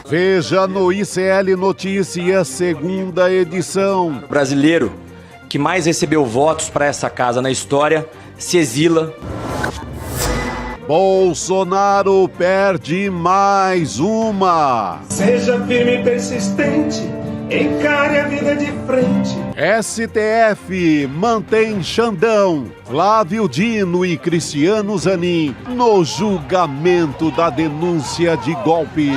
Veja no ICL Notícias, segunda edição. O brasileiro que mais recebeu votos para essa casa na história se exila. Bolsonaro perde mais uma. Seja firme e persistente, encare a vida de frente. STF mantém Xandão, Flávio Dino e Cristiano Zanin no julgamento da denúncia de golpe.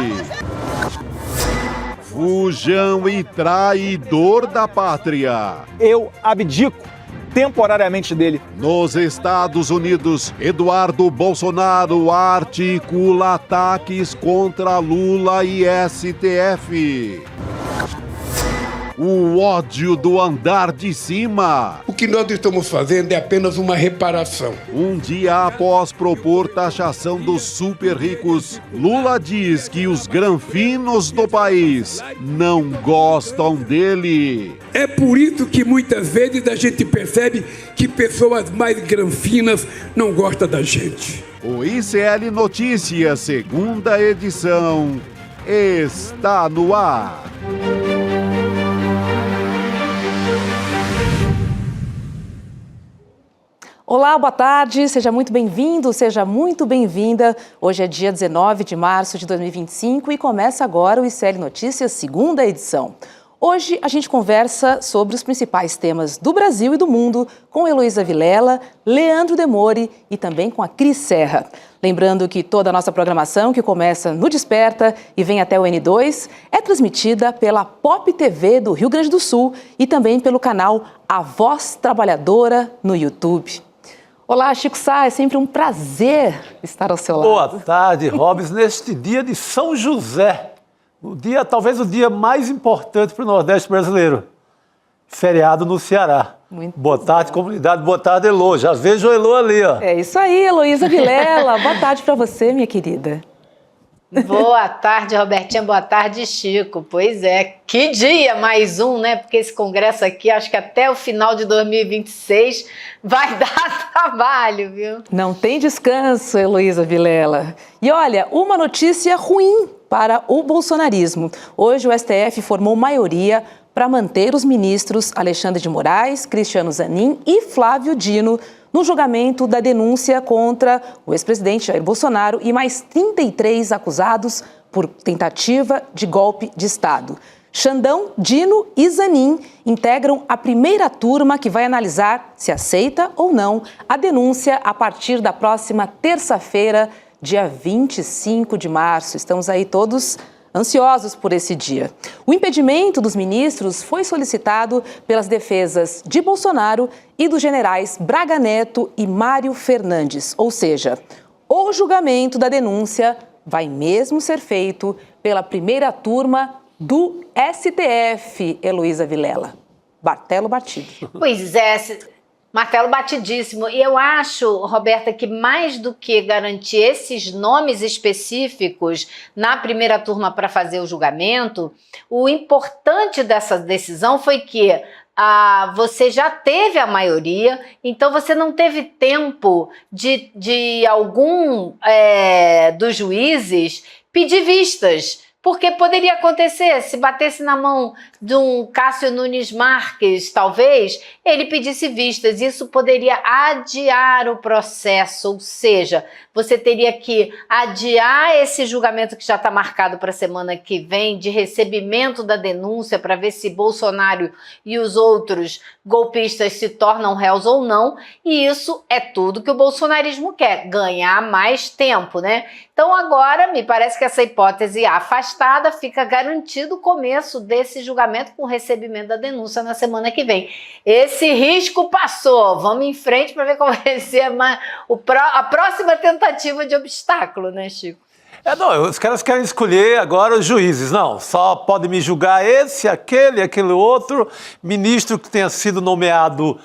Fujão e traidor da pátria. Eu abdico temporariamente dele. Nos Estados Unidos, Eduardo Bolsonaro articula ataques contra Lula e STF. O ódio do andar de cima. O que nós estamos fazendo é apenas uma reparação. Um dia após propor taxação dos super ricos, Lula diz que os granfinos do país não gostam dele. É por isso que muitas vezes a gente percebe que pessoas mais granfinas não gostam da gente. O ICL Notícias, segunda edição, está no ar. Olá, boa tarde, seja muito bem-vindo, seja muito bem-vinda. Hoje é dia 19 de março de 2025 e começa agora o ICL Notícias, segunda edição. Hoje a gente conversa sobre os principais temas do Brasil e do mundo com Heloísa Vilela, Leandro Demore e também com a Cris Serra. Lembrando que toda a nossa programação, que começa no Desperta e vem até o N2, é transmitida pela Pop TV do Rio Grande do Sul e também pelo canal A Voz Trabalhadora no YouTube. Olá, Chico Sá, é sempre um prazer estar ao seu lado. Boa tarde, Robes, neste dia de São José, talvez o dia mais importante para o Nordeste brasileiro, feriado no Ceará. Boa tarde, comunidade, boa tarde, Elô, já vejo o Elô ali, ó. É isso aí, Heloísa Vilela, boa tarde para você, minha querida. Boa tarde, Robertinha, boa tarde, Chico. Pois é, que dia mais um, né? Porque esse congresso aqui, acho que até o final de 2026 vai dar trabalho, viu? Não tem descanso, Heloísa Vilela. E olha, uma notícia ruim para o bolsonarismo. Hoje o STF formou maioria para manter os ministros Alexandre de Moraes, Cristiano Zanin e Flávio Dino no julgamento da denúncia contra o ex-presidente Jair Bolsonaro e mais 33 acusados por tentativa de golpe de Estado. Xandão, Dino e Zanin integram a primeira turma que vai analisar se aceita ou não a denúncia a partir da próxima terça-feira, dia 25 de março. Estamos aí todos ansiosos por esse dia. O impedimento dos ministros foi solicitado pelas defesas de Bolsonaro e dos generais Braga Neto e Mário Fernandes. Ou seja, o julgamento da denúncia vai mesmo ser feito pela primeira turma do STF, Heloísa Vilela. Martelo batido. Pois é, martelo batidíssimo. E eu acho, Roberta, que mais do que garantir esses nomes específicos na primeira turma para fazer o julgamento, o importante dessa decisão foi que você já teve a maioria, então você não teve tempo de algum dos juízes pedir vistas. Porque poderia acontecer, se batesse na mão de um Cássio Nunes Marques, talvez, ele pedisse vistas. Isso poderia adiar o processo, ou seja, você teria que adiar esse julgamento que já está marcado para a semana que vem, de recebimento da denúncia, para ver se Bolsonaro e os outros golpistas se tornam réus ou não. E isso é tudo que o bolsonarismo quer, ganhar mais tempo, né? Então agora, me parece que essa hipótese afastada, fica garantido o começo desse julgamento com o recebimento da denúncia na semana que vem. Esse risco passou, vamos em frente para ver qual vai ser a próxima tentativa de obstáculo, né, Chico? Não, os caras querem escolher agora os juízes. Não, só pode me julgar esse, aquele outro. Ministro que tenha sido nomeado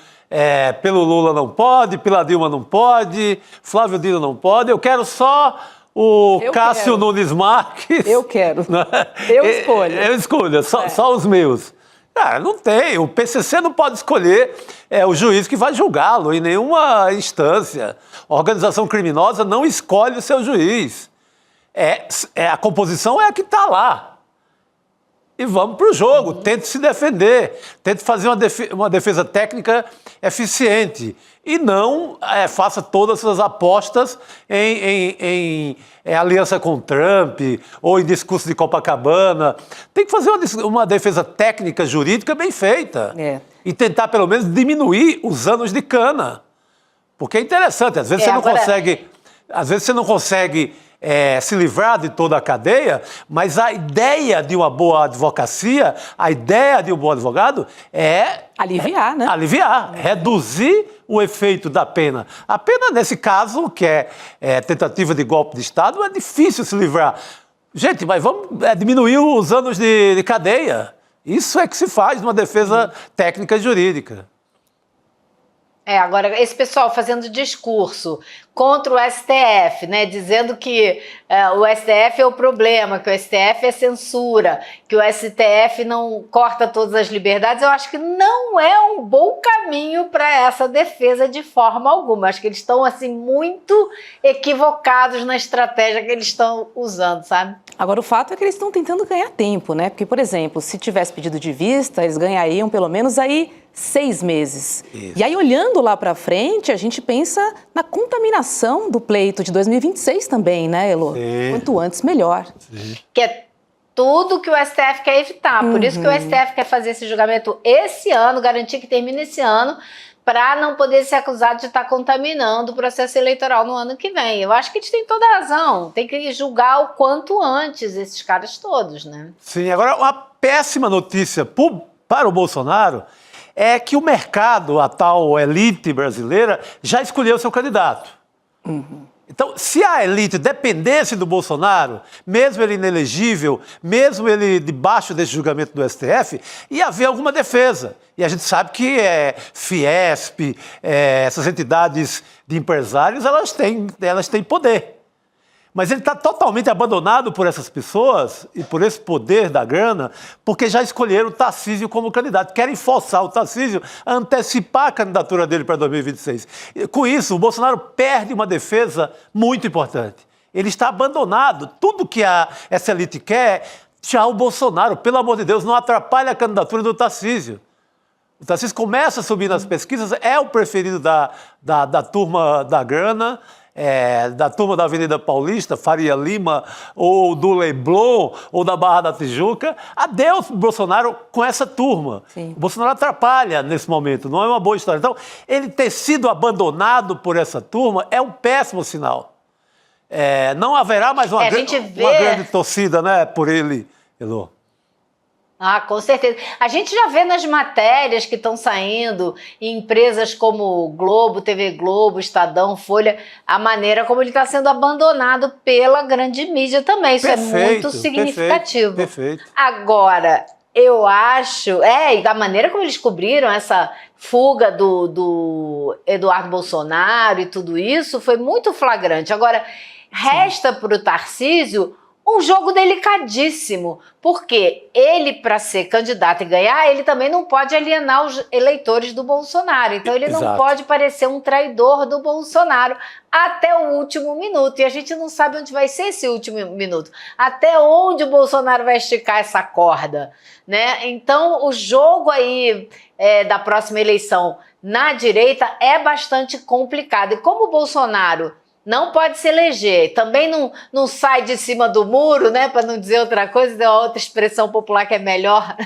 pelo Lula não pode, pela Dilma não pode, Flávio Dino não pode. Eu quero só o Cássio Nunes Marques. Eu quero. Eu escolho. Eu escolho, só os meus. Não tem. O PCC não pode escolher o juiz que vai julgá-lo em nenhuma instância. A organização criminosa não escolhe o seu juiz. A composição é a que está lá. e vamos para o jogo. Tente se defender, tente fazer uma defesa técnica eficiente e não faça todas as apostas em aliança com Trump ou em discurso de Copacabana. Tem que fazer uma defesa técnica jurídica bem feita e tentar pelo menos diminuir os anos de cana. Porque é interessante, às vezes você não consegue se livrar de toda a cadeia, mas a ideia de uma boa advocacia, a ideia de um bom advogado é aliviar, né? Aliviar, reduzir o efeito da pena. A pena, nesse caso, que é tentativa de golpe de Estado, é difícil se livrar. Gente, mas vamos diminuir os anos de cadeia. Isso é que se faz numa defesa técnica e jurídica. Agora, esse pessoal fazendo discurso contra o STF, né, dizendo que o STF é o problema, que o STF é censura, que o STF não corta todas as liberdades, eu acho que não é um bom caminho para essa defesa de forma alguma. Acho que eles estão, assim, muito equivocados na estratégia que eles estão usando, sabe? Agora, o fato é que eles estão tentando ganhar tempo, né? Porque, por exemplo, se tivesse pedido de vista, eles ganhariam pelo menos aí 6 meses. Isso. E aí, olhando lá para frente, a gente pensa na contaminação do pleito de 2026 também, né, Elô? Sim. Quanto antes, melhor. Sim. Que é tudo que o STF quer evitar. Por isso que o STF quer fazer esse julgamento esse ano, garantir que termine esse ano, para não poder ser acusado de estar contaminando o processo eleitoral no ano que vem. Eu acho que eles têm toda a razão. Tem que julgar o quanto antes esses caras todos, né? Sim, agora uma péssima notícia para o Bolsonaro é que o mercado, a tal elite brasileira, já escolheu seu candidato. Então, se a elite dependesse do Bolsonaro, mesmo ele inelegível, mesmo ele debaixo desse julgamento do STF, ia haver alguma defesa. E a gente sabe que Fiesp, essas entidades de empresários, elas têm poder. Mas ele está totalmente abandonado por essas pessoas e por esse poder da grana, porque já escolheram o Tarcísio como candidato. Querem forçar o Tarcísio a antecipar a candidatura dele para 2026. E, com isso, o Bolsonaro perde uma defesa muito importante. Ele está abandonado. Tudo que essa elite quer, tchau, Bolsonaro. Pelo amor de Deus, não atrapalhe a candidatura do Tarcísio. O Tarcísio começa a subir nas pesquisas, é o preferido da turma da grana, da turma da Avenida Paulista, Faria Lima, ou do Leblon, ou da Barra da Tijuca. Adeus, Bolsonaro, com essa turma. Sim. O Bolsonaro atrapalha nesse momento, não é uma boa história. Então, ele ter sido abandonado por essa turma é um péssimo sinal. Não haverá mais uma grande torcida, né, por ele, Elô. Ah, com certeza. A gente já vê nas matérias que estão saindo em empresas como Globo, TV Globo, Estadão, Folha, a maneira como ele está sendo abandonado pela grande mídia também. Isso é muito significativo. Perfeito. Agora, eu acho... e da maneira como eles cobriram essa fuga do Eduardo Bolsonaro e tudo isso, foi muito flagrante. Agora, resta para o Tarcísio um jogo delicadíssimo, porque ele, para ser candidato e ganhar, ele também não pode alienar os eleitores do Bolsonaro. Então ele não pode parecer um traidor do Bolsonaro até o último minuto. E a gente não sabe onde vai ser esse último minuto. Até onde o Bolsonaro vai esticar essa corda, né? Então o jogo aí da próxima eleição na direita é bastante complicado. E como o Bolsonaro não pode se eleger, também não sai de cima do muro, né, para não dizer outra coisa, tem uma outra expressão popular que é melhor,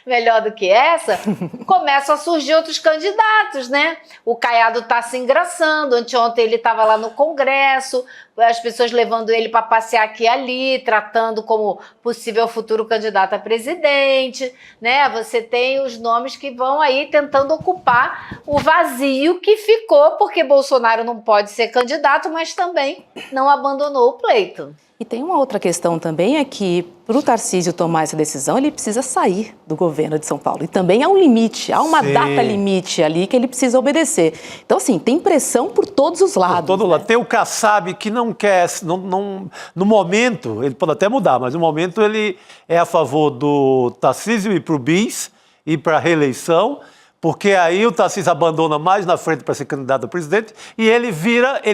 melhor do que essa, começam a surgir outros candidatos, né? O Caiado está se engraçando, anteontem ele estava lá no Congresso, as pessoas levando ele para passear aqui e ali, tratando como possível futuro candidato a presidente, né? Você tem os nomes que vão aí tentando ocupar o vazio que ficou, porque Bolsonaro não pode ser candidato, mas também não abandonou o pleito. E tem uma outra questão também, é que para o Tarcísio tomar essa decisão, ele precisa sair do governo de São Paulo. E também há um limite, há uma data limite ali que ele precisa obedecer. Então, assim, tem pressão por todos os lados. Por todo lado. Tem o Kassab que não quer, no momento, ele pode até mudar, mas no momento ele é a favor do Tarcísio ir para o bis, ir para a reeleição, porque aí o Tarcísio abandona mais na frente para ser candidato a presidente e ele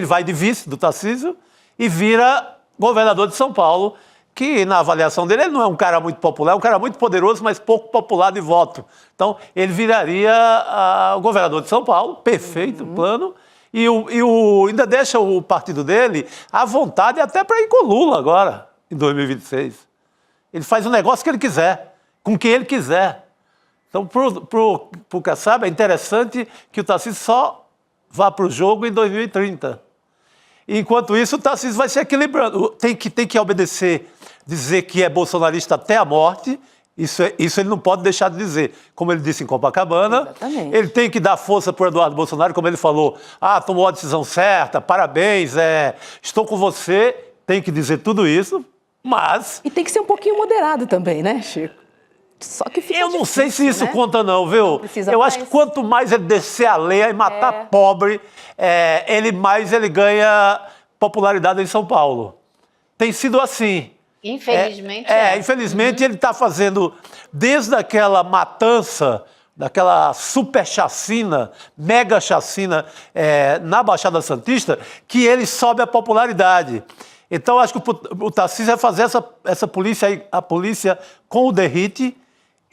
vai de vice do Tarcísio e vira governador de São Paulo, que na avaliação dele, ele não é um cara muito popular, é um cara muito poderoso, mas pouco popular de voto. Então, ele viraria o governador de São Paulo, perfeito plano, e ainda deixa o partido dele à vontade até para ir com o Lula agora, em 2026. Ele faz o negócio que ele quiser, com quem ele quiser. Então, pro Kassab, é interessante que o Tarcísio só vá para o jogo em 2030. Enquanto isso, o Tarcísio vai se equilibrando. Tem que obedecer, dizer que é bolsonarista até a morte. Isso ele não pode deixar de dizer. Como ele disse em Copacabana. Exatamente. Ele tem que dar força para o Eduardo Bolsonaro, como ele falou. Tomou a decisão certa, parabéns, estou com você. Tem que dizer tudo isso, mas... E tem que ser um pouquinho moderado também, né, Chico? Só que fica Eu não sei se isso né? conta não, viu? Eu acho que quanto mais ele descer a lenha e matar pobre, mais ele ganha popularidade em São Paulo. Tem sido assim. Infelizmente. Infelizmente ele está fazendo, desde aquela matança, daquela super chacina, mega chacina na Baixada Santista, que ele sobe a popularidade. Então, acho que o Tarcísio vai fazer essa polícia aí, a polícia com o derrite,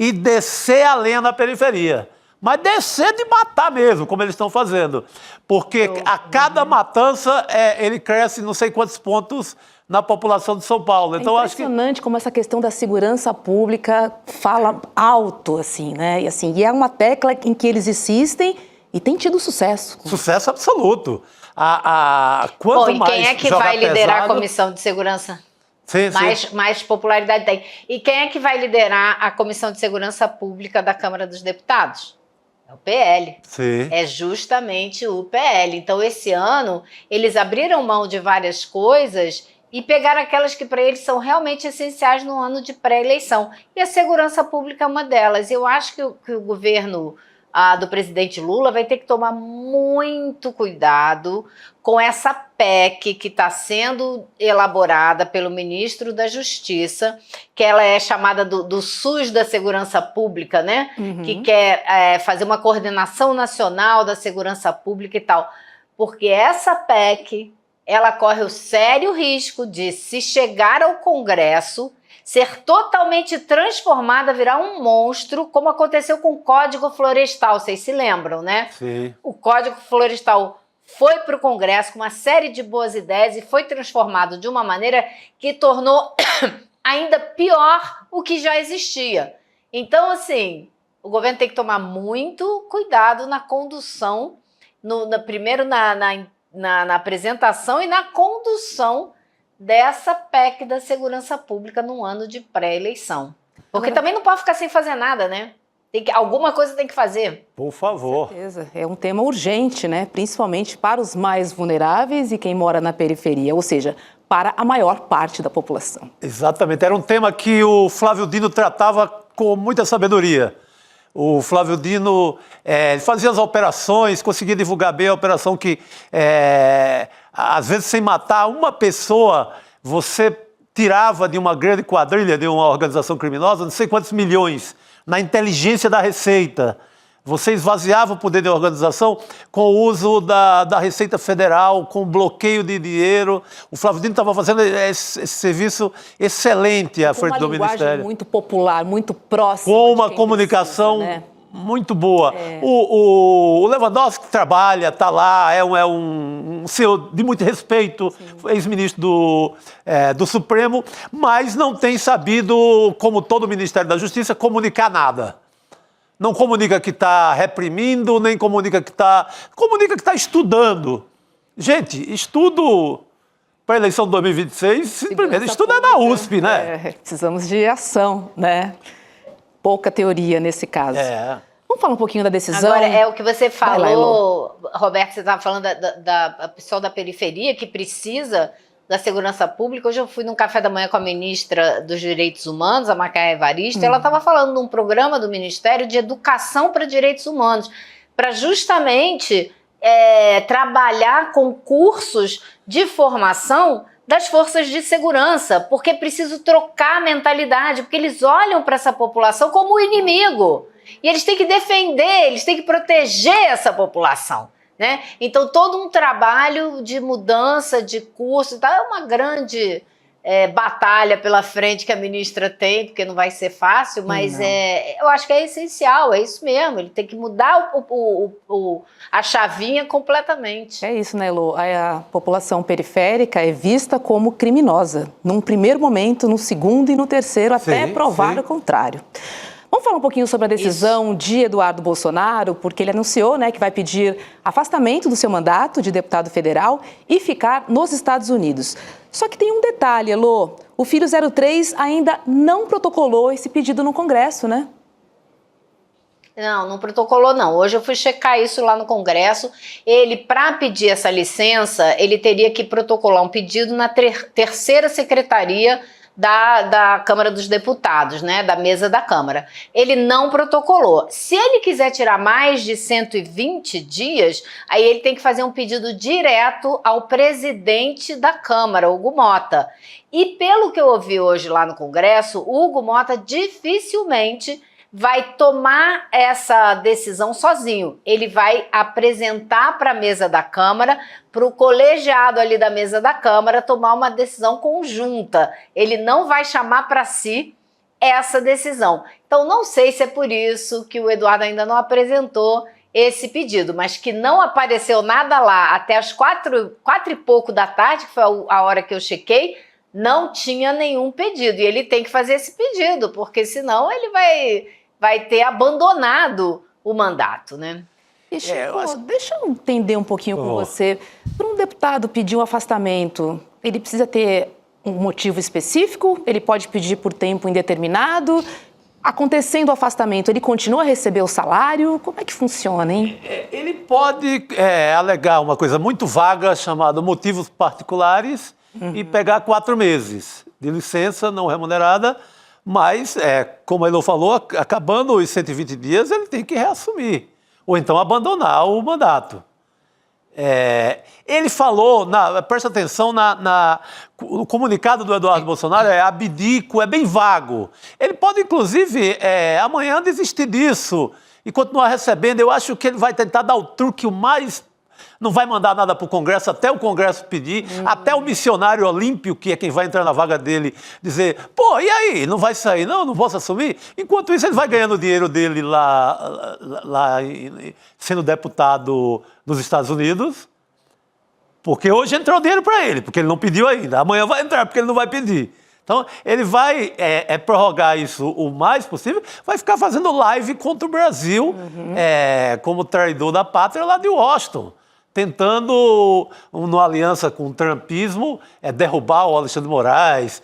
e descer a lenha na periferia. Mas descer de matar mesmo, como eles estão fazendo. Porque a cada matança, ele cresce não sei quantos pontos na população de São Paulo. Então, é impressionante como essa questão da segurança pública fala alto, assim, né? E é uma tecla em que eles insistem e tem tido sucesso. Sucesso absoluto. E quem é que vai liderar a Comissão de Segurança? Sim. Mais popularidade tem. E quem é que vai liderar a Comissão de Segurança Pública da Câmara dos Deputados? É o PL. Sim. É justamente o PL. Então, esse ano, eles abriram mão de várias coisas e pegaram aquelas que para eles são realmente essenciais no ano de pré-eleição. E a segurança pública é uma delas. Eu acho que o governo do presidente Lula vai ter que tomar muito cuidado com essa PEC que está sendo elaborada pelo ministro da Justiça, que ela é chamada do SUS da Segurança Pública, né? Que quer fazer uma coordenação nacional da segurança pública e tal. Porque essa PEC, ela corre o sério risco de, se chegar ao Congresso, ser totalmente transformada, virar um monstro, como aconteceu com o Código Florestal, vocês se lembram, né? Sim. O Código Florestal foi para o Congresso com uma série de boas ideias e foi transformado de uma maneira que tornou ainda pior o que já existia. Então, assim, o governo tem que tomar muito cuidado na condução, primeiro na apresentação e na condução dessa PEC da segurança pública no ano de pré-eleição. Porque também não pode ficar sem fazer nada, né? Alguma coisa tem que fazer. Por favor. Com certeza. É um tema urgente, né? Principalmente para os mais vulneráveis e quem mora na periferia, ou seja, para a maior parte da população. Exatamente. Era um tema que o Flávio Dino tratava com muita sabedoria. O Flávio Dino fazia as operações, conseguia divulgar bem a operação que, às vezes, sem matar uma pessoa, você tirava de uma grande quadrilha, de uma organização criminosa, não sei quantos milhões, na inteligência da Receita. Você esvaziava o poder da organização com o uso da Receita Federal, com bloqueio de dinheiro. O Flávio Dino estava fazendo esse serviço excelente à frente do Ministério. Uma linguagem muito popular, muito próxima. Com uma comunicação precisa, né? Muito boa. O Lewandowski trabalha, está lá, é um senhor de muito respeito, ex-ministro do Supremo, mas não tem sabido, como todo o Ministério da Justiça, comunicar nada. Não comunica que está reprimindo, nem comunica que está... Comunica que está estudando. Gente, estudo para a eleição de 2026, primeiro estudo é na USP, né? Precisamos de ação, né? Pouca teoria nesse caso. Vamos falar um pouquinho da decisão? Agora, é o que você falou, Roberto, você estava falando da pessoal da periferia que precisa da segurança pública. Hoje eu fui num café da manhã com a ministra dos Direitos Humanos, a Macaé Evaristo, ela estava falando de um programa do Ministério de Educação para Direitos Humanos, para justamente trabalhar com cursos de formação das forças de segurança, porque é preciso trocar a mentalidade, porque eles olham para essa população como um inimigo. E eles têm que defender, eles têm que proteger essa população, né? Então, todo um trabalho de mudança de curso, tá? É uma grande batalha pela frente que a ministra tem, porque não vai ser fácil, mas eu acho que é essencial, é isso mesmo, ele tem que mudar a chavinha completamente. É isso, né, Elô? A população periférica é vista como criminosa, num primeiro momento, no segundo e no terceiro, até provar o contrário. Vamos falar um pouquinho sobre a decisão de Eduardo Bolsonaro, porque ele anunciou, né, que vai pedir afastamento do seu mandato de deputado federal e ficar nos Estados Unidos. Só que tem um detalhe, Elô, o Filho 03 ainda não protocolou esse pedido no Congresso, né? Não protocolou não. Hoje eu fui checar isso lá no Congresso. Ele, para pedir essa licença, ele teria que protocolar um pedido na terceira secretaria da Câmara dos Deputados, né, da mesa da Câmara. Ele não protocolou. Se ele quiser tirar mais de 120 dias, aí ele tem que fazer um pedido direto ao presidente da Câmara, Hugo Mota. E pelo que eu ouvi hoje lá no Congresso, o Hugo Mota dificilmente vai tomar essa decisão sozinho. Ele vai apresentar para a mesa da Câmara, para o colegiado ali da mesa da Câmara tomar uma decisão conjunta. Ele não vai chamar para si essa decisão. Então, não sei se é por isso que o Eduardo ainda não apresentou esse pedido, mas que não apareceu nada lá até as 4 e pouco da tarde, que foi a hora que eu chequei, não tinha nenhum pedido. E ele tem que fazer esse pedido, porque senão ele vai ter abandonado o mandato, né? E, Chico, deixa eu entender um pouquinho com você. Para um deputado pedir um afastamento, ele precisa ter um motivo específico? Ele pode pedir por tempo indeterminado? Acontecendo o afastamento, ele continua a receber o salário? Como é que funciona, hein? Ele pode alegar uma coisa muito vaga chamada motivos particulares e pegar 4 meses de licença não remunerada, mas, como a Elô falou, acabando os 120 dias, ele tem que reassumir, ou então abandonar o mandato. Ele falou, presta atenção, no comunicado do Eduardo Bolsonaro, abdico, é bem vago. Ele pode, inclusive, amanhã desistir disso e continuar recebendo. Eu acho que ele vai tentar dar o truque o mais... Não vai mandar nada para o Congresso até o Congresso pedir, até o missionário olímpio, que é quem vai entrar na vaga dele, dizer, pô, e aí, não vai sair? Não posso assumir? Enquanto isso, ele vai ganhando o dinheiro dele lá sendo deputado nos Estados Unidos, porque hoje entrou dinheiro para ele, porque ele não pediu ainda. Amanhã vai entrar, porque ele não vai pedir. Então, ele vai prorrogar isso o mais possível, vai ficar fazendo live contra o Brasil, como traidor da pátria lá de Washington, tentando, numa aliança com o trumpismo, derrubar o Alexandre de Moraes.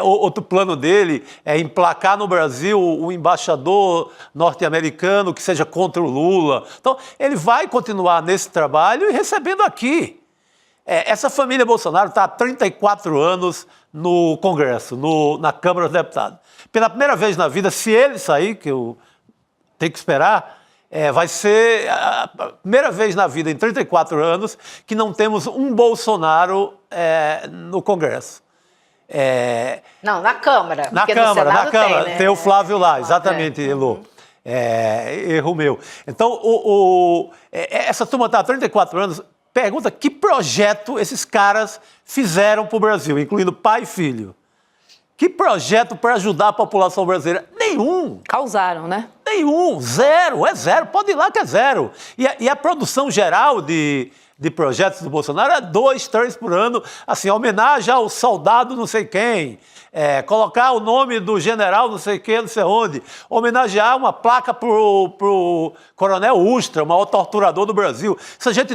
Outro plano dele é emplacar no Brasil um embaixador norte-americano que seja contra o Lula. Então, ele vai continuar nesse trabalho e recebendo aqui. Essa família Bolsonaro está há 34 anos no Congresso, na Câmara dos Deputados. Pela primeira vez na vida, se ele sair, que eu tenho que esperar, vai ser a primeira vez na vida, em 34 anos, que não temos um Bolsonaro no Congresso. Não, na Câmara. Na Câmara, tem o Flávio lá, exatamente, Elô. Erro meu. Então, essa turma está há 34 anos, pergunta que projeto esses caras fizeram para o Brasil, incluindo pai e filho. Que projeto para ajudar a população brasileira? Nenhum. Causaram, né? Nenhum. Zero. É zero. Pode ir lá que é zero. E a produção geral de projetos do Bolsonaro é 2, 3 por ano. Assim, homenagem ao soldado não sei quem. Colocar o nome do general não sei quem, não sei onde. Homenagear uma placa pro coronel Ustra, o maior torturador do Brasil. Essa gente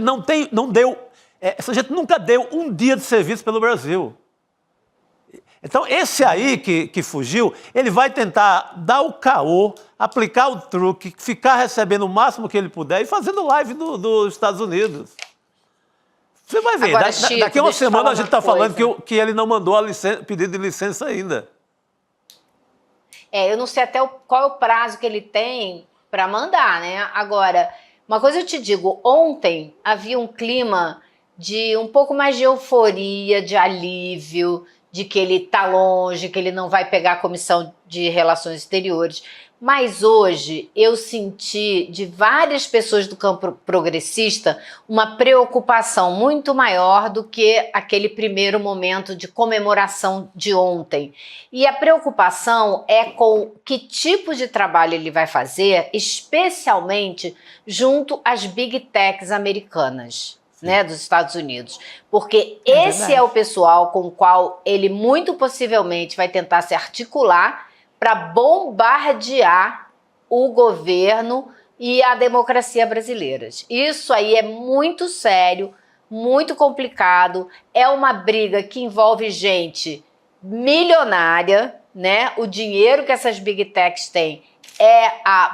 essa gente nunca deu um dia de serviço pelo Brasil. Então, esse aí que fugiu, ele vai tentar dar o caô, aplicar o truque, ficar recebendo o máximo que ele puder e fazendo live dos Estados Unidos. Você vai ver, agora, Chico, daqui a uma semana a gente está falando que ele não mandou pedido de licença ainda. Eu não sei até qual é o prazo que ele tem para mandar, né? Agora, uma coisa eu te digo, ontem havia um clima de um pouco mais de euforia, de alívio, de que ele está longe, que ele não vai pegar a Comissão de Relações Exteriores. Mas hoje eu senti de várias pessoas do campo progressista uma preocupação muito maior do que aquele primeiro momento de comemoração de ontem. E a preocupação é com que tipo de trabalho ele vai fazer, especialmente junto às big techs americanas, né, dos Estados Unidos. Porque esse é o pessoal com o qual ele muito possivelmente vai tentar se articular para bombardear o governo e a democracia brasileiras. Isso aí é muito sério, muito complicado, é uma briga que envolve gente milionária, né? O dinheiro que essas big techs têm é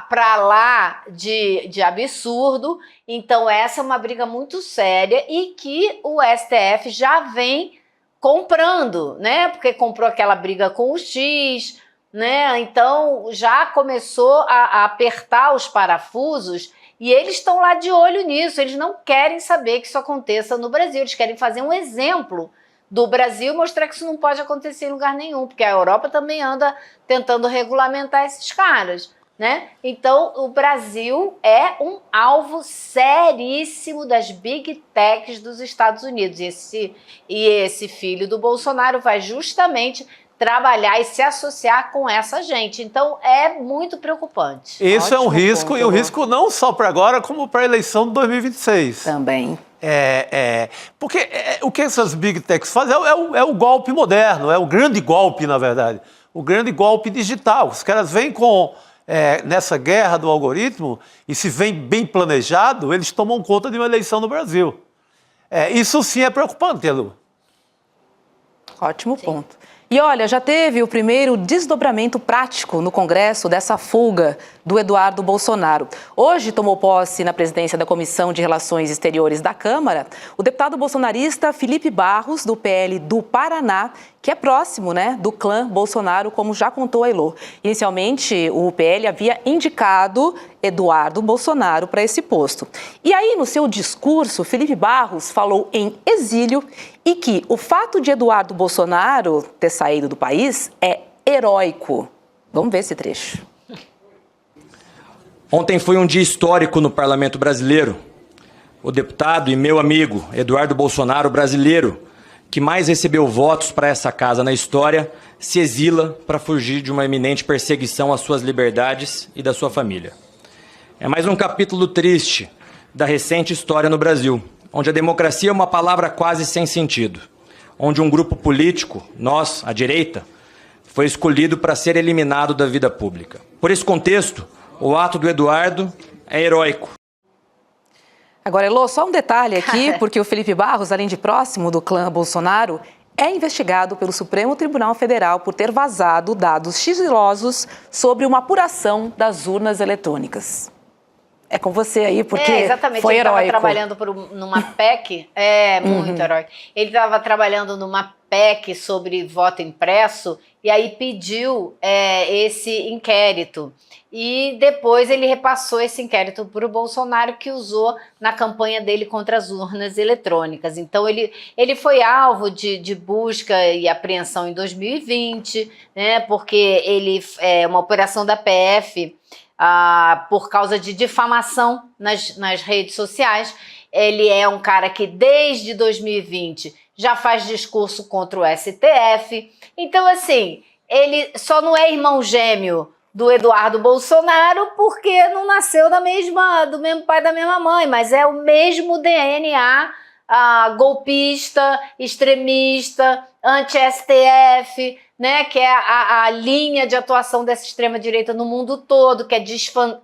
para lá de absurdo, então essa é uma briga muito séria e que o STF já vem comprando, né? Porque comprou aquela briga com o X, né? Então já começou a apertar os parafusos e eles estão lá de olho nisso, eles não querem saber que isso aconteça no Brasil, eles querem fazer um exemplo do Brasil e mostrar que isso não pode acontecer em lugar nenhum, porque a Europa também anda tentando regulamentar esses caras, né? Então o Brasil é um alvo seríssimo das big techs dos Estados Unidos e esse filho do Bolsonaro vai justamente trabalhar e se associar com essa gente. Então, é muito preocupante. Isso é um risco, ponto, e um risco não só para agora, como para a eleição de 2026. Também. Porque o que essas big techs fazem é o golpe moderno, é o grande golpe, na verdade. O grande golpe digital. Os caras vêm nessa guerra do algoritmo, e se vem bem planejado, eles tomam conta de uma eleição no Brasil. Isso sim é preocupante, Elu. Ótimo ponto. E olha, já teve o primeiro desdobramento prático no Congresso dessa fuga do Eduardo Bolsonaro. Hoje tomou posse na presidência da Comissão de Relações Exteriores da Câmara o deputado bolsonarista Felipe Barros, do PL do Paraná, que é próximo, né, do clã Bolsonaro, como já contou a Elô. Inicialmente, o PL havia indicado Eduardo Bolsonaro para esse posto. E aí, no seu discurso, Felipe Barros falou em exílio e que o fato de Eduardo Bolsonaro ter saído do país é heróico. Vamos ver esse trecho. Ontem foi um dia histórico no Parlamento Brasileiro. O deputado e meu amigo Eduardo Bolsonaro, brasileiro, que mais recebeu votos para essa casa na história, se exila para fugir de uma iminente perseguição às suas liberdades e da sua família. É mais um capítulo triste da recente história no Brasil, onde a democracia é uma palavra quase sem sentido, onde um grupo político, nós, a direita, foi escolhido para ser eliminado da vida pública. Por esse contexto, o ato do Eduardo é heróico. Agora, Elô, só um detalhe aqui, porque o Felipe Barros, além de próximo do clã Bolsonaro, é investigado pelo Supremo Tribunal Federal por ter vazado dados sigilosos sobre uma apuração das urnas eletrônicas. É com você aí, porque exatamente. foi heróico. Ele estava trabalhando numa PEC, muito heróico. Ele estava trabalhando numa PEC sobre voto impresso e aí pediu esse inquérito. E depois ele repassou esse inquérito para o Bolsonaro, que usou na campanha dele contra as urnas eletrônicas. Então ele foi alvo de busca e apreensão em 2020, né, porque ele uma operação da PF por causa de difamação nas redes sociais. Ele é um cara que desde 2020 já faz discurso contra o STF. Então, assim, ele só não é irmão gêmeo do Eduardo Bolsonaro porque não nasceu do mesmo pai, da mesma mãe, mas é o mesmo DNA golpista, extremista, anti-STF, né, que é a linha de atuação dessa extrema-direita no mundo todo, que é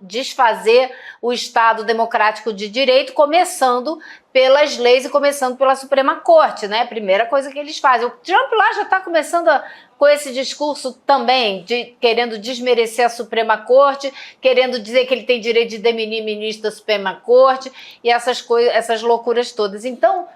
desfazer o Estado democrático de direito, começando pelas leis e começando pela Suprema Corte, né? Primeira coisa que eles fazem. O Trump lá já está começando com esse discurso também, querendo desmerecer a Suprema Corte, querendo dizer que ele tem direito de deminir ministro da Suprema Corte e essas loucuras todas. Então,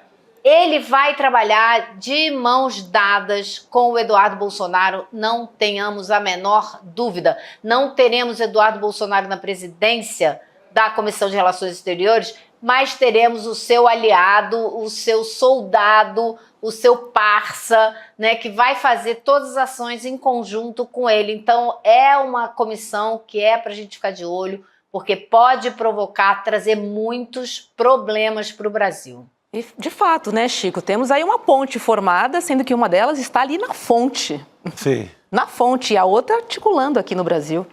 ele vai trabalhar de mãos dadas com o Eduardo Bolsonaro, não tenhamos a menor dúvida. Não teremos Eduardo Bolsonaro na presidência da Comissão de Relações Exteriores, mas teremos o seu aliado, o seu soldado, o seu parça, né, que vai fazer todas as ações em conjunto com ele. Então, é uma comissão que é para a gente ficar de olho, porque pode provocar, trazer muitos problemas para o Brasil. E, de fato, né, Chico, temos aí uma ponte formada, sendo que uma delas está ali na fonte. Sim. Na fonte, e a outra articulando aqui no Brasil.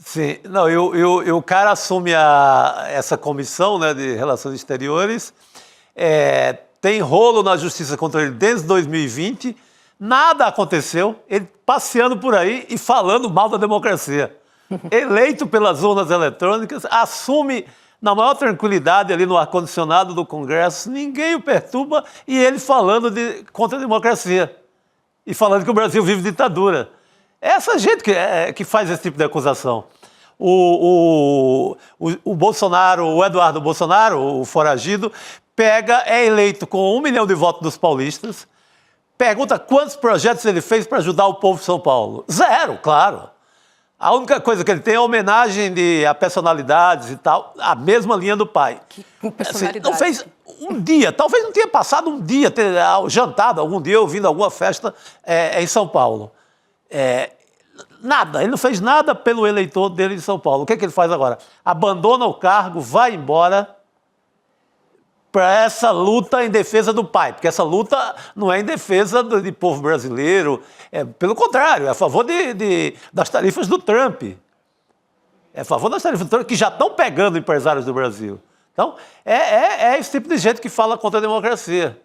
Sim, não, o cara assume essa comissão, né, de Relações Exteriores, tem rolo na justiça contra ele desde 2020, nada aconteceu, ele passeando por aí e falando mal da democracia. Eleito pelas urnas eletrônicas, assume na maior tranquilidade ali no ar-condicionado do Congresso, ninguém o perturba e ele falando contra a democracia e falando que o Brasil vive ditadura. É essa gente que faz esse tipo de acusação. O Bolsonaro, o Eduardo Bolsonaro, o foragido, é eleito com 1 milhão de votos dos paulistas, pergunta quantos projetos ele fez para ajudar o povo de São Paulo. 0, claro. A única coisa que ele tem é homenagem a personalidades e tal, a mesma linha do pai. Personalidade. Não fez um dia, talvez não tenha passado um dia, jantado algum dia, ouvindo alguma festa em São Paulo. Nada, ele não fez nada pelo eleitor dele de São Paulo. O que ele faz agora? Abandona o cargo, vai embora para essa luta em defesa do pai, porque essa luta não é em defesa do povo brasileiro, pelo contrário, é a favor das tarifas do Trump. É a favor das tarifas do Trump, que já estão pegando empresários do Brasil. Então, é esse tipo de gente que fala contra a democracia.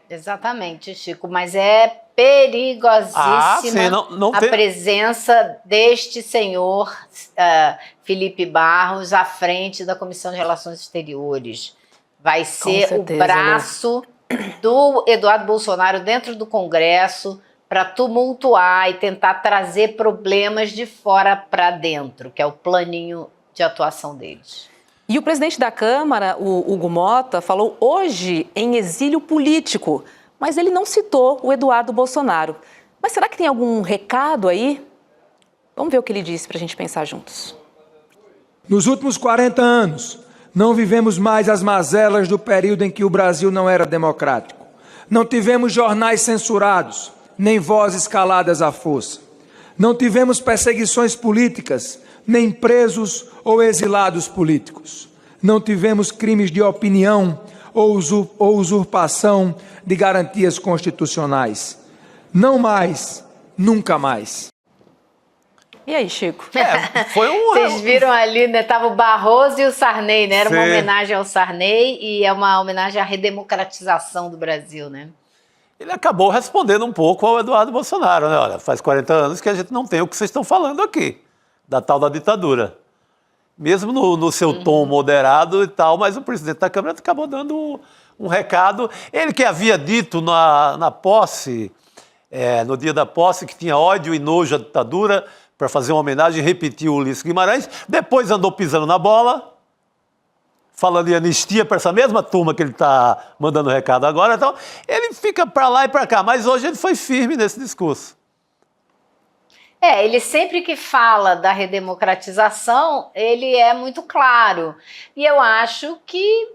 Exatamente, Chico, mas é perigosíssima a presença deste senhor Felipe Barros à frente da Comissão de Relações Exteriores. Vai ser o braço do Eduardo Bolsonaro dentro do Congresso para tumultuar e tentar trazer problemas de fora para dentro, que é o planinho de atuação deles. E o presidente da Câmara, o Hugo Motta, falou hoje em exílio político, mas ele não citou o Eduardo Bolsonaro. Mas será que tem algum recado aí? Vamos ver o que ele disse para a gente pensar juntos. Nos últimos 40 anos, não vivemos mais as mazelas do período em que o Brasil não era democrático. Não tivemos jornais censurados, nem vozes caladas à força. Não tivemos perseguições políticas, nem presos ou exilados políticos. Não tivemos crimes de opinião ou usurpação de garantias constitucionais. Não mais, nunca mais. E aí, Chico? Vocês viram ali, né? Tava o Barroso e o Sarney, né? Era uma homenagem ao Sarney e é uma homenagem à redemocratização do Brasil, né? Ele acabou respondendo um pouco ao Eduardo Bolsonaro, né? Olha, faz 40 anos que a gente não tem o que vocês estão falando aqui, da tal da ditadura. Mesmo no seu tom moderado e tal, mas o presidente da Câmara acabou dando um recado. Ele que havia dito na posse, no dia da posse, que tinha ódio e nojo à ditadura, para fazer uma homenagem, repetiu o Ulisses Guimarães, depois andou pisando na bola, falando em anistia para essa mesma turma que ele está mandando recado agora. Então, ele fica para lá e para cá, mas hoje ele foi firme nesse discurso. Ele sempre que fala da redemocratização, ele é muito claro. E eu acho que,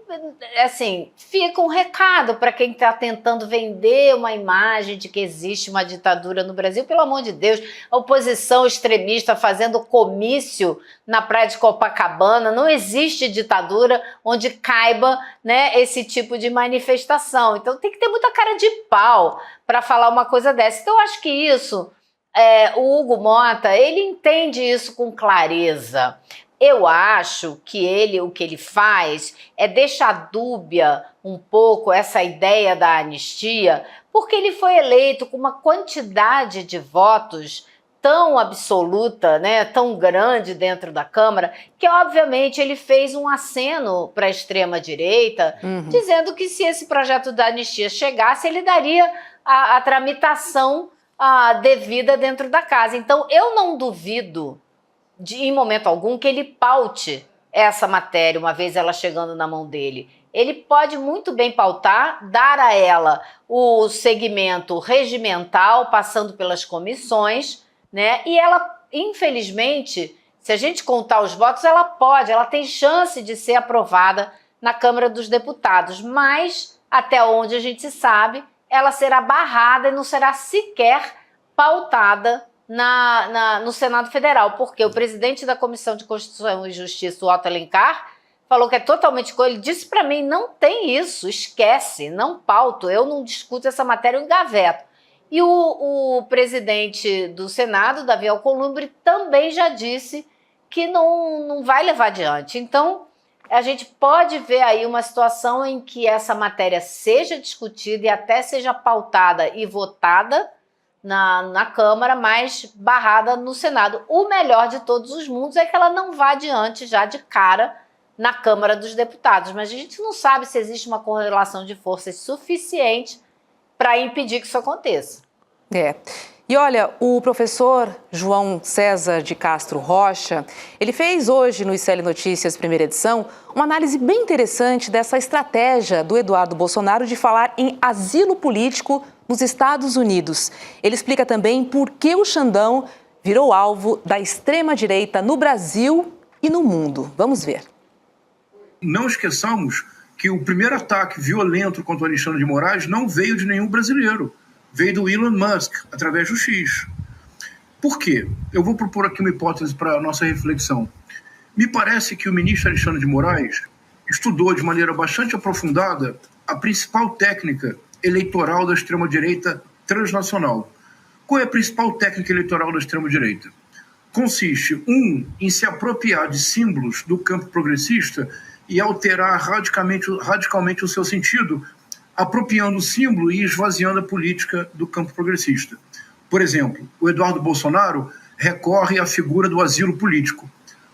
assim, fica um recado para quem está tentando vender uma imagem de que existe uma ditadura no Brasil. Pelo amor de Deus, a oposição extremista fazendo comício na praia de Copacabana, não existe ditadura onde caiba, né, esse tipo de manifestação. Então tem que ter muita cara de pau para falar uma coisa dessa. Então eu acho que isso... o Hugo Motta, ele entende isso com clareza. Eu acho que o que ele faz é deixar dúbia um pouco essa ideia da anistia, porque ele foi eleito com uma quantidade de votos tão absoluta, né, tão grande dentro da Câmara, que obviamente ele fez um aceno para a extrema-direita, dizendo que se esse projeto da anistia chegasse, ele daria a tramitação devida dentro da casa. Então, eu não duvido, em momento algum, que ele paute essa matéria, uma vez ela chegando na mão dele. Ele pode muito bem pautar, dar a ela o segmento regimental, passando pelas comissões, né? E ela, infelizmente, Se a gente contar os votos, ela tem chance de ser aprovada na Câmara dos Deputados, mas até onde a gente sabe, ela será barrada e não será sequer pautada no Senado Federal, porque o presidente da Comissão de Constituição e Justiça, o Otto Alencar, falou que é totalmente coisa. Ele disse para mim, não tem isso, esquece, não pauto, eu não discuto essa matéria, eu engaveto. E o presidente do Senado, Davi Alcolumbre, também já disse que não vai levar adiante. Então, a gente pode ver aí uma situação em que essa matéria seja discutida e até seja pautada e votada na Câmara, mas barrada no Senado. O melhor de todos os mundos é que ela não vá adiante já de cara na Câmara dos Deputados, mas a gente não sabe se existe uma correlação de forças suficiente para impedir que isso aconteça. E olha, o professor João César de Castro Rocha, ele fez hoje no ICL Notícias, primeira edição, uma análise bem interessante dessa estratégia do Eduardo Bolsonaro de falar em asilo político nos Estados Unidos. Ele explica também por que o Xandão virou alvo da extrema-direita no Brasil e no mundo. Vamos ver. Não esqueçamos que o primeiro ataque violento contra o Alexandre de Moraes não veio de nenhum brasileiro. Veio do Elon Musk, através do X. Por quê? Eu vou propor aqui uma hipótese para a nossa reflexão. Me parece que o ministro Alexandre de Moraes estudou de maneira bastante aprofundada a principal técnica eleitoral da extrema-direita transnacional. Qual é a principal técnica eleitoral da extrema-direita? Consiste, em se apropriar de símbolos do campo progressista e alterar radicalmente o seu sentido, apropriando o símbolo e esvaziando a política do campo progressista. Por exemplo, o Eduardo Bolsonaro recorre à figura do asilo político.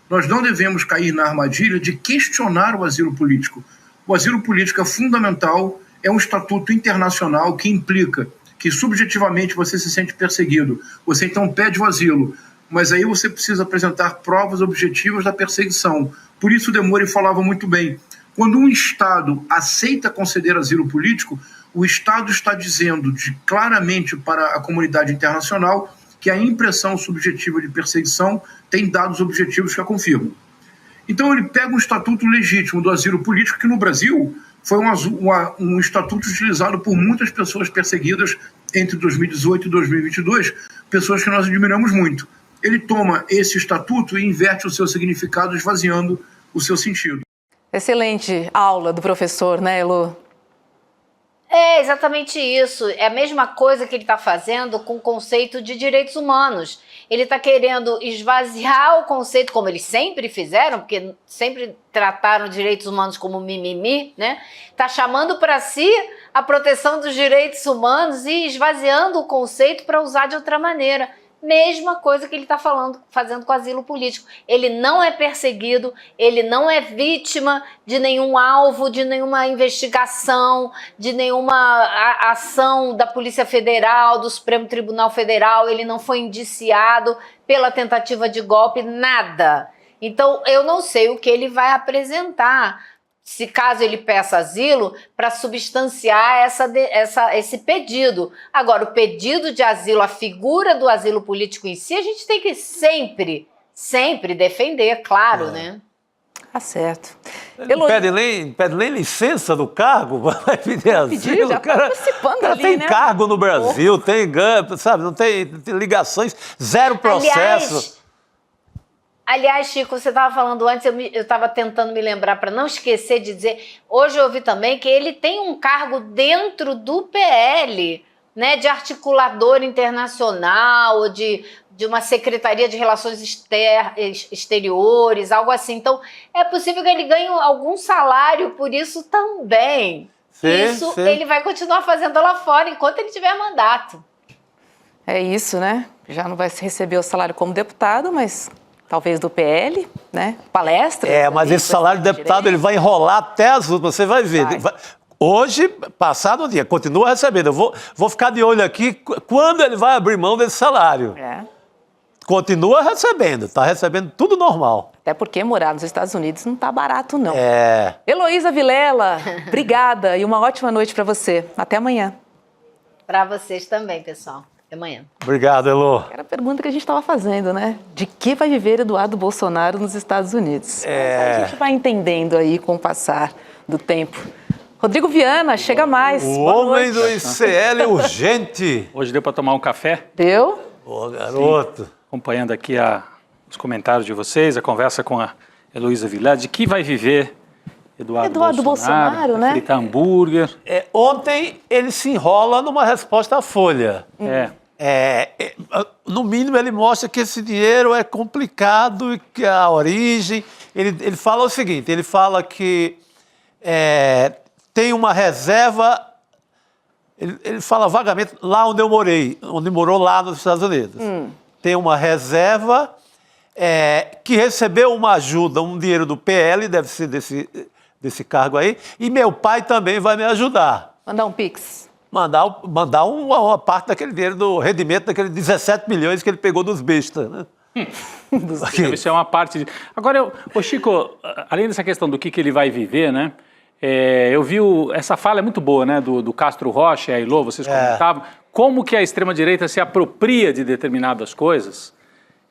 Nós não devemos cair na armadilha de questionar o asilo político. O asilo político é fundamental, é um estatuto internacional que implica que subjetivamente você se sente perseguido. Você então pede o asilo, mas aí você precisa apresentar provas objetivas da perseguição. Por isso o Demore falava muito bem. Quando um Estado aceita conceder asilo político, o Estado está dizendo claramente para a comunidade internacional que a impressão subjetiva de perseguição tem dados objetivos que a confirmam. Então ele pega um estatuto legítimo do asilo político, que no Brasil foi um estatuto utilizado por muitas pessoas perseguidas entre 2018 e 2022, pessoas que nós admiramos muito. Ele toma esse estatuto e inverte o seu significado, esvaziando o seu sentido. Excelente aula do professor, né, Elo? É exatamente isso. É a mesma coisa que ele está fazendo com o conceito de direitos humanos. Ele está querendo esvaziar o conceito, como eles sempre fizeram, porque sempre trataram direitos humanos como mimimi, né? Está chamando para si a proteção dos direitos humanos e esvaziando o conceito para usar de outra maneira. Mesma coisa que ele está fazendo com asilo político. Ele não é perseguido, ele não é vítima de nenhum alvo, de nenhuma investigação, de nenhuma ação da Polícia Federal, do Supremo Tribunal Federal, ele não foi indiciado pela tentativa de golpe, nada. Então, eu não sei o que ele vai apresentar, se caso ele peça asilo, para substanciar esse pedido. Agora, o pedido de asilo, a figura do asilo político em si, a gente tem que sempre defender, claro, né? Tá certo. Não pede nem licença do cargo, vai pedir asilo. Já o cara ali, tem né? cargo no Brasil, tem ganho, sabe, não tem ligações, zero processo. Aliás, Chico, você estava falando antes, eu estava tentando me lembrar para não esquecer de dizer, hoje eu ouvi também que ele tem um cargo dentro do PL, né, de articulador internacional, de uma secretaria de relações exteriores, algo assim. Então, é possível que ele ganhe algum salário por isso também. Sim. Ele vai continuar fazendo lá fora enquanto ele tiver mandato. É isso, né? Já não vai receber o salário como deputado, mas talvez do PL, né? Palestra. Mas esse salário de deputado ele vai enrolar até as últimas, você vai ver. Hoje, passado o dia, continua recebendo. Eu vou ficar de olho aqui quando ele vai abrir mão desse salário. Continua recebendo, está recebendo tudo normal. Até porque morar nos Estados Unidos não está barato, não. Heloísa Vilela, obrigada e uma ótima noite para você. Até amanhã. Para vocês também, pessoal. Até amanhã. Obrigado, Elô. Era a pergunta que a gente estava fazendo, né? De que vai viver Eduardo Bolsonaro nos Estados Unidos? A gente vai entendendo aí com o passar do tempo. Rodrigo Viana, chega mais. O homem do ICL urgente. Hoje deu para tomar um café? Deu? Ô, garoto. Sim. Acompanhando aqui os comentários de vocês, a conversa com a Heloísa Vilela, de que vai viver Eduardo Bolsonaro, né? Fritar hambúrguer. Ontem ele se enrola numa resposta à Folha. No mínimo ele mostra que esse dinheiro é complicado e que a origem... Ele fala o seguinte, ele fala que tem uma reserva... Ele fala vagamente lá onde eu morei, onde morou lá nos Estados Unidos. Tem uma reserva que recebeu uma ajuda, um dinheiro do PL, deve ser desse cargo aí, e meu pai também vai me ajudar. Mandar um pix. Mandar uma parte daquele dinheiro, do rendimento daqueles 17 milhões que ele pegou dos bestas, né? Isso é uma parte... Agora, Chico, além dessa questão do que ele vai viver, né? Eu vi essa fala é muito boa, né? Do Castro Rocha e a Ilô, vocês comentavam, como que a extrema-direita se apropria de determinadas coisas,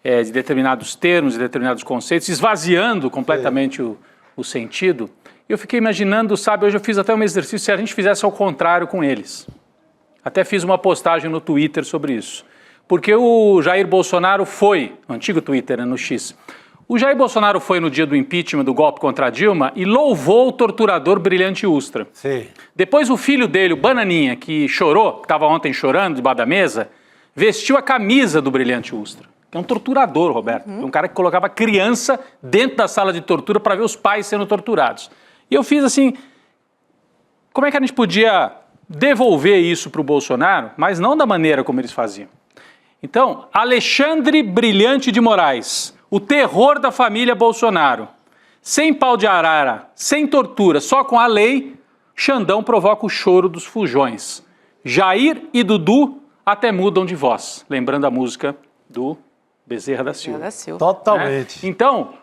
de determinados termos, de determinados conceitos, esvaziando completamente o sentido. Eu fiquei imaginando, sabe, hoje eu fiz até um exercício, se a gente fizesse ao contrário com eles. Até fiz uma postagem no Twitter sobre isso. Porque o Jair Bolsonaro foi, no antigo Twitter, né, no X, o Jair Bolsonaro foi no dia do impeachment, do golpe contra a Dilma, e louvou o torturador Brilhante Ustra. Sim. Depois o filho dele, o Bananinha, que chorou, que estava ontem chorando debaixo da mesa, vestiu a camisa do Brilhante Ustra. Que é um torturador, Roberto. Um cara que colocava criança dentro da sala de tortura para ver os pais sendo torturados. E eu fiz assim, como é que a gente podia devolver isso para o Bolsonaro, mas não da maneira como eles faziam. Então, Alexandre Brilhante de Moraes, o terror da família Bolsonaro, sem pau de arara, sem tortura, só com a lei, Xandão provoca o choro dos fujões. Jair e Dudu até mudam de voz, lembrando a música do Bezerra da Silva. Totalmente. Né? Então,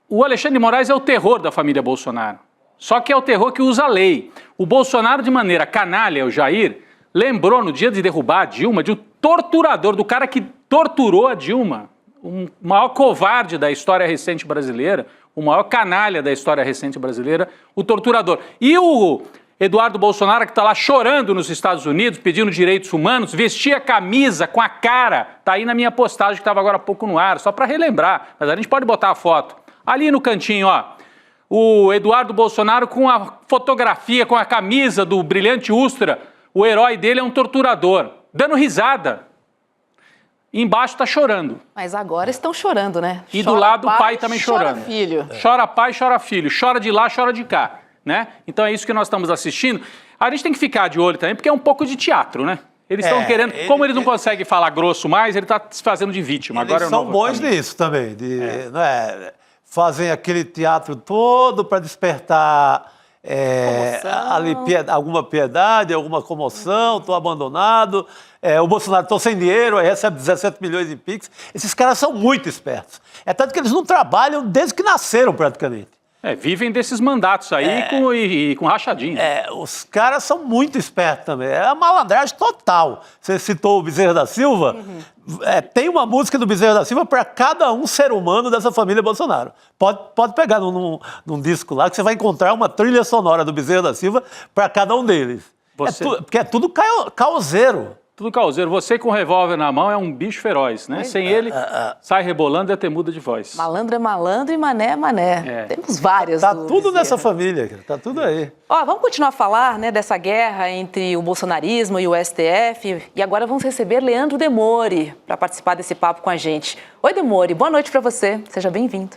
o Alexandre de Moraes é o terror da família Bolsonaro. Só que é o terror que usa a lei. O Bolsonaro, de maneira canalha, o Jair, lembrou no dia de derrubar a Dilma de um torturador, do cara que torturou a Dilma, o maior covarde da história recente brasileira, o maior canalha da história recente brasileira, o torturador. E o Eduardo Bolsonaro, que está lá chorando nos Estados Unidos, pedindo direitos humanos, vestia a camisa com a cara, está aí na minha postagem que estava agora há pouco no ar, só para relembrar, mas a gente pode botar a foto. Ali no cantinho, ó, o Eduardo Bolsonaro com a fotografia, com a camisa do Brilhante Ustra, o herói dele é um torturador, dando risada. E embaixo está chorando. Mas agora estão chorando, né? E do lado o pai também chorando. Chora filho. Chora pai, chora filho. Chora de lá, chora de cá. Né? Então é isso que nós estamos assistindo. A gente tem que ficar de olho também, porque é um pouco de teatro, né? Eles estão querendo... Como eles não conseguem falar grosso mais, ele está se fazendo de vítima. Eles agora são bons nisso também. Fazem aquele teatro todo para despertar alguma piedade, alguma comoção, estou abandonado, o Bolsonaro estou sem dinheiro, aí recebe 17 milhões em Pix. Esses caras são muito espertos. É tanto que eles não trabalham desde que nasceram praticamente. Vivem desses mandatos aí com rachadinha. Os caras são muito espertos também. É a malandragem total. Você citou o Bezerra da Silva. Tem uma música do Bezerra da Silva para cada um ser humano dessa família Bolsonaro. Pode pegar num disco lá que você vai encontrar uma trilha sonora do Bezerra da Silva para cada um deles. Porque é tudo causeiro. Tudo causeiro. Você com o revólver na mão é um bicho feroz, né? Sem ele, sai rebolando e até muda de voz. Malandro é malandro e mané é mané. Temos várias. Tá tudo nessa família, tá tudo aí. Vamos continuar a falar, né, dessa guerra entre o bolsonarismo e o STF. E agora vamos receber Leandro Demore para participar desse papo com a gente. Oi, Demore, boa noite para você. Seja bem-vindo.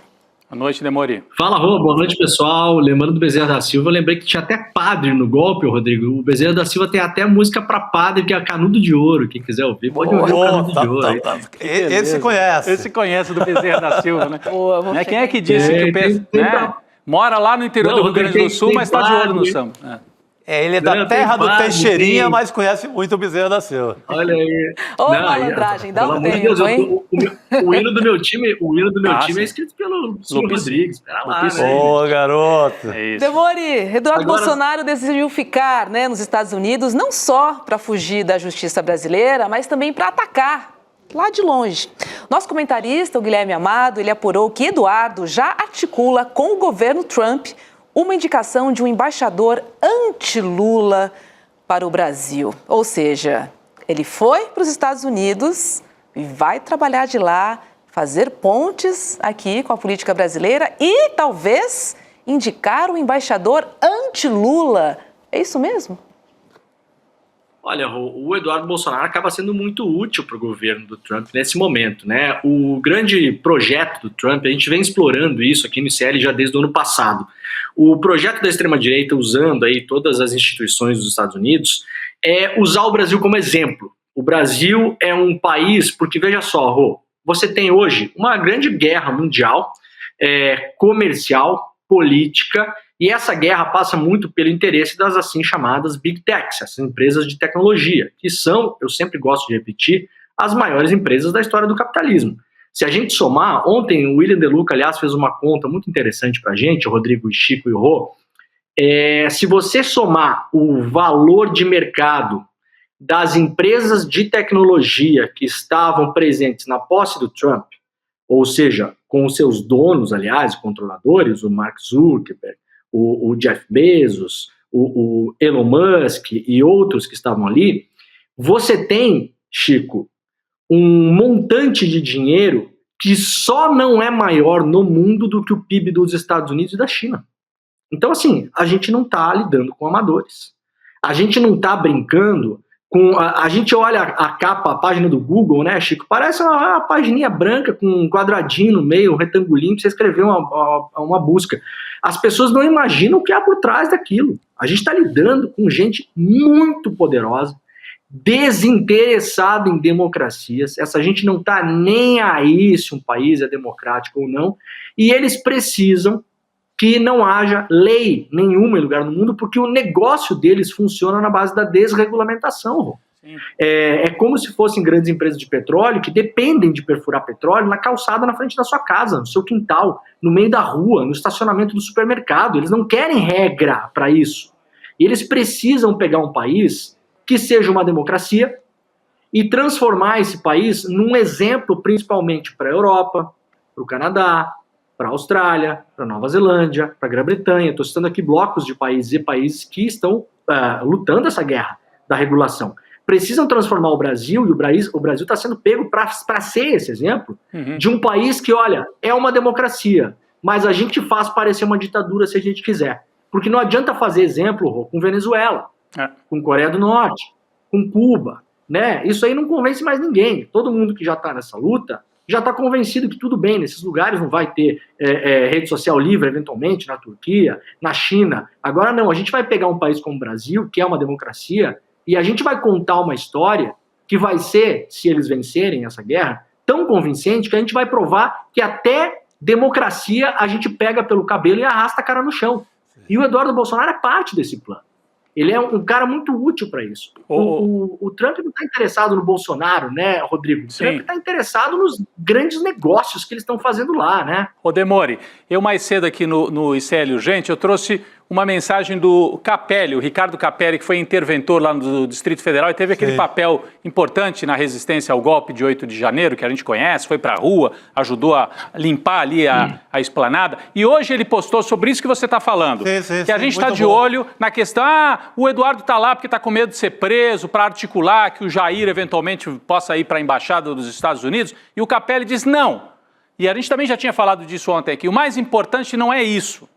Boa noite, Demore. Fala, Rô, boa noite, pessoal. Lembrando do Bezerra da Silva, eu lembrei que tinha até padre no golpe, Rodrigo. O Bezerra da Silva tem até música para padre, que é Canudo de Ouro. Quem quiser ouvir, pode ouvir o Canudo de Ouro. Aí. Esse conhece. Esse conhece do Bezerra da Silva, né? Quem é que disse que o mora lá no interior do Rio Grande do Sul, mas está de olho no samba? Ele é da terra do Teixeirinha, mas conhece muito o Bezerra da Silva. Olha aí. Ô, malandragem, dá um tempo, Deus, hein? O hino do meu time, time é escrito pelo Silvio Rodrigues. Pera lá, Ô, garoto. Demore, Eduardo Bolsonaro decidiu ficar, né, nos Estados Unidos, não só para fugir da justiça brasileira, mas também para atacar lá de longe. Nosso comentarista, o Guilherme Amado, ele apurou que Eduardo já articula com o governo Trump uma indicação de um embaixador anti-Lula para o Brasil. Ou seja, ele foi para os Estados Unidos e vai trabalhar de lá, fazer pontes aqui com a política brasileira e talvez indicar um embaixador anti-Lula. É isso mesmo? Olha, o Eduardo Bolsonaro acaba sendo muito útil para o governo do Trump nesse momento, né? O grande projeto do Trump, a gente vem explorando isso aqui no ICL já desde o ano passado. O projeto da extrema-direita, usando aí todas as instituições dos Estados Unidos, é usar o Brasil como exemplo. O Brasil é um país, porque veja só, Rô, você tem hoje uma grande guerra mundial, comercial, política, e essa guerra passa muito pelo interesse das assim chamadas Big Techs, essas empresas de tecnologia, que são, eu sempre gosto de repetir, as maiores empresas da história do capitalismo. Se a gente somar, ontem o William De Luca, aliás, fez uma conta muito interessante para a gente, o Rodrigo, o Chico e o Rô, se você somar o valor de mercado das empresas de tecnologia que estavam presentes na posse do Trump, ou seja, com os seus donos, aliás, controladores, o Mark Zuckerberg, o Jeff Bezos, o Elon Musk e outros que estavam ali, você tem, Chico, um montante de dinheiro que só não é maior no mundo do que o PIB dos Estados Unidos e da China. Então, assim, a gente não está lidando com amadores. A gente não está brincando com... A gente olha a capa, a página do Google, né, Chico? Parece uma pagininha branca com um quadradinho no meio, um retangulinho para você escrever uma busca. As pessoas não imaginam o que há por trás daquilo. A gente está lidando com gente muito poderosa, desinteressada em democracias. Essa gente não está nem aí se um país é democrático ou não. E eles precisam que não haja lei nenhuma em lugar no mundo, porque o negócio deles funciona na base da desregulamentação. É como se fossem grandes empresas de petróleo que dependem de perfurar petróleo na calçada na frente da sua casa, no seu quintal, no meio da rua, no estacionamento do supermercado. Eles não querem regra para isso. E eles precisam pegar um país que seja uma democracia e transformar esse país num exemplo principalmente para a Europa, para o Canadá, para a Austrália, para a Nova Zelândia, para a Grã-Bretanha. Estou citando aqui blocos de países e países que estão lutando essa guerra da regulação. Precisam transformar o Brasil, e o Brasil está sendo pego para ser esse exemplo de um país que, olha, é uma democracia, mas a gente faz parecer uma ditadura se a gente quiser. Porque não adianta fazer exemplo com Venezuela, com Coreia do Norte, com Cuba, né? Isso aí não convence mais ninguém. Todo mundo que já está nessa luta já está convencido que tudo bem, nesses lugares não vai ter rede social livre, eventualmente, na Turquia, na China. Agora não, a gente vai pegar um país como o Brasil, que é uma democracia, e a gente vai contar uma história que vai ser, se eles vencerem essa guerra, tão convincente que a gente vai provar que até democracia a gente pega pelo cabelo e arrasta a cara no chão. E o Eduardo Bolsonaro é parte desse plano. Ele é um cara muito útil para isso. O Trump não está interessado no Bolsonaro, né, Rodrigo? O Trump está interessado nos grandes negócios que eles estão fazendo lá, né? Ô Demore, eu mais cedo aqui no ICL Urgente, eu trouxe uma mensagem do Capelli, o Ricardo Capelli, que foi interventor lá no Distrito Federal e teve aquele papel importante na resistência ao golpe de 8 de janeiro, que a gente conhece, foi para a rua, ajudou a limpar ali a esplanada. E hoje ele postou sobre isso que você está falando, que a gente está de olho na questão, o Eduardo está lá porque está com medo de ser preso, para articular que o Jair eventualmente possa ir para a Embaixada dos Estados Unidos, e o Capelli diz não. E a gente também já tinha falado disso ontem aqui, o mais importante não é isso.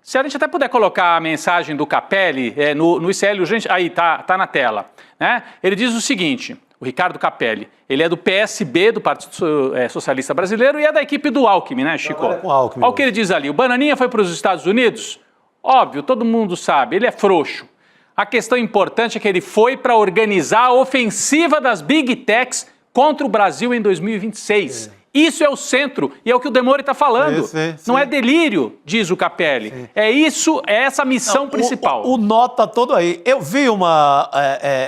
Se a gente até puder colocar a mensagem do Capelli no ICL Urgente, aí tá na tela, né? Ele diz o seguinte, o Ricardo Capelli, ele é do PSB, do Partido Socialista Brasileiro, e é da equipe do Alckmin, né, Chico? Olha o que ele diz ali, o Bananinha foi para os Estados Unidos? Óbvio, todo mundo sabe, ele é frouxo. A questão importante é que ele foi para organizar a ofensiva das Big Techs contra o Brasil em 2026. Isso é o centro, e é o que o Demore está falando. Sim. Não é delírio, diz o Capelli. Sim. É isso, é essa missão principal. O nó tá todo aí. Eu vi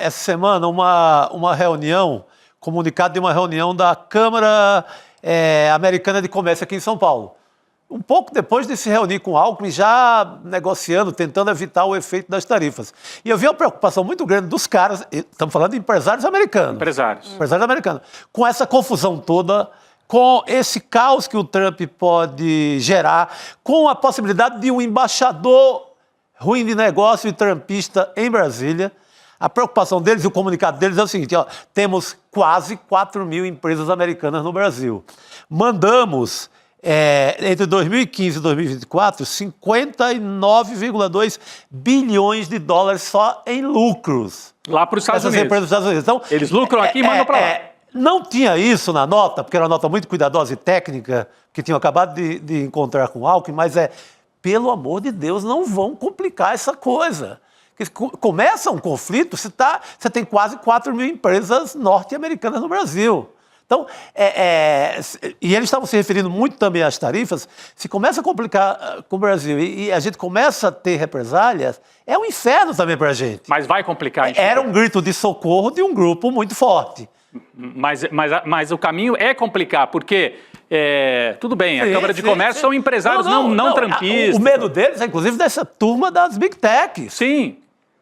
essa semana uma reunião, comunicado de uma reunião da Câmara Americana de Comércio aqui em São Paulo. Um pouco depois de se reunir com o Alckmin, já negociando, tentando evitar o efeito das tarifas. E eu vi uma preocupação muito grande dos caras, estamos falando de empresários americanos. Empresários americanos. Com essa confusão toda, com esse caos que o Trump pode gerar, com a possibilidade de um embaixador ruim de negócio e trumpista em Brasília. A preocupação deles e o comunicado deles é o seguinte, temos quase 4 mil empresas americanas no Brasil. Mandamos... entre 2015 e 2024, 59,2 bilhões de dólares só em lucros. Lá para os Estados Unidos. Empresas dos Estados Unidos. Então, eles lucram aqui e mandam para lá. Não tinha isso na nota, porque era uma nota muito cuidadosa e técnica, que tinham acabado de encontrar com o Alckmin, mas pelo amor de Deus, não vão complicar essa coisa. Começa um conflito, você tem quase 4 mil empresas norte-americanas no Brasil. Então, e eles estavam se referindo muito também às tarifas, se começa a complicar com o Brasil e a gente começa a ter represálias, é um inferno também para a gente. Mas vai complicar. Era um grito de socorro de um grupo muito forte. Mas o caminho é complicar, porque, tudo bem, a Câmara de Comércio são empresários não trampistas. O medo deles é, inclusive, dessa turma das Big Techs. Sim.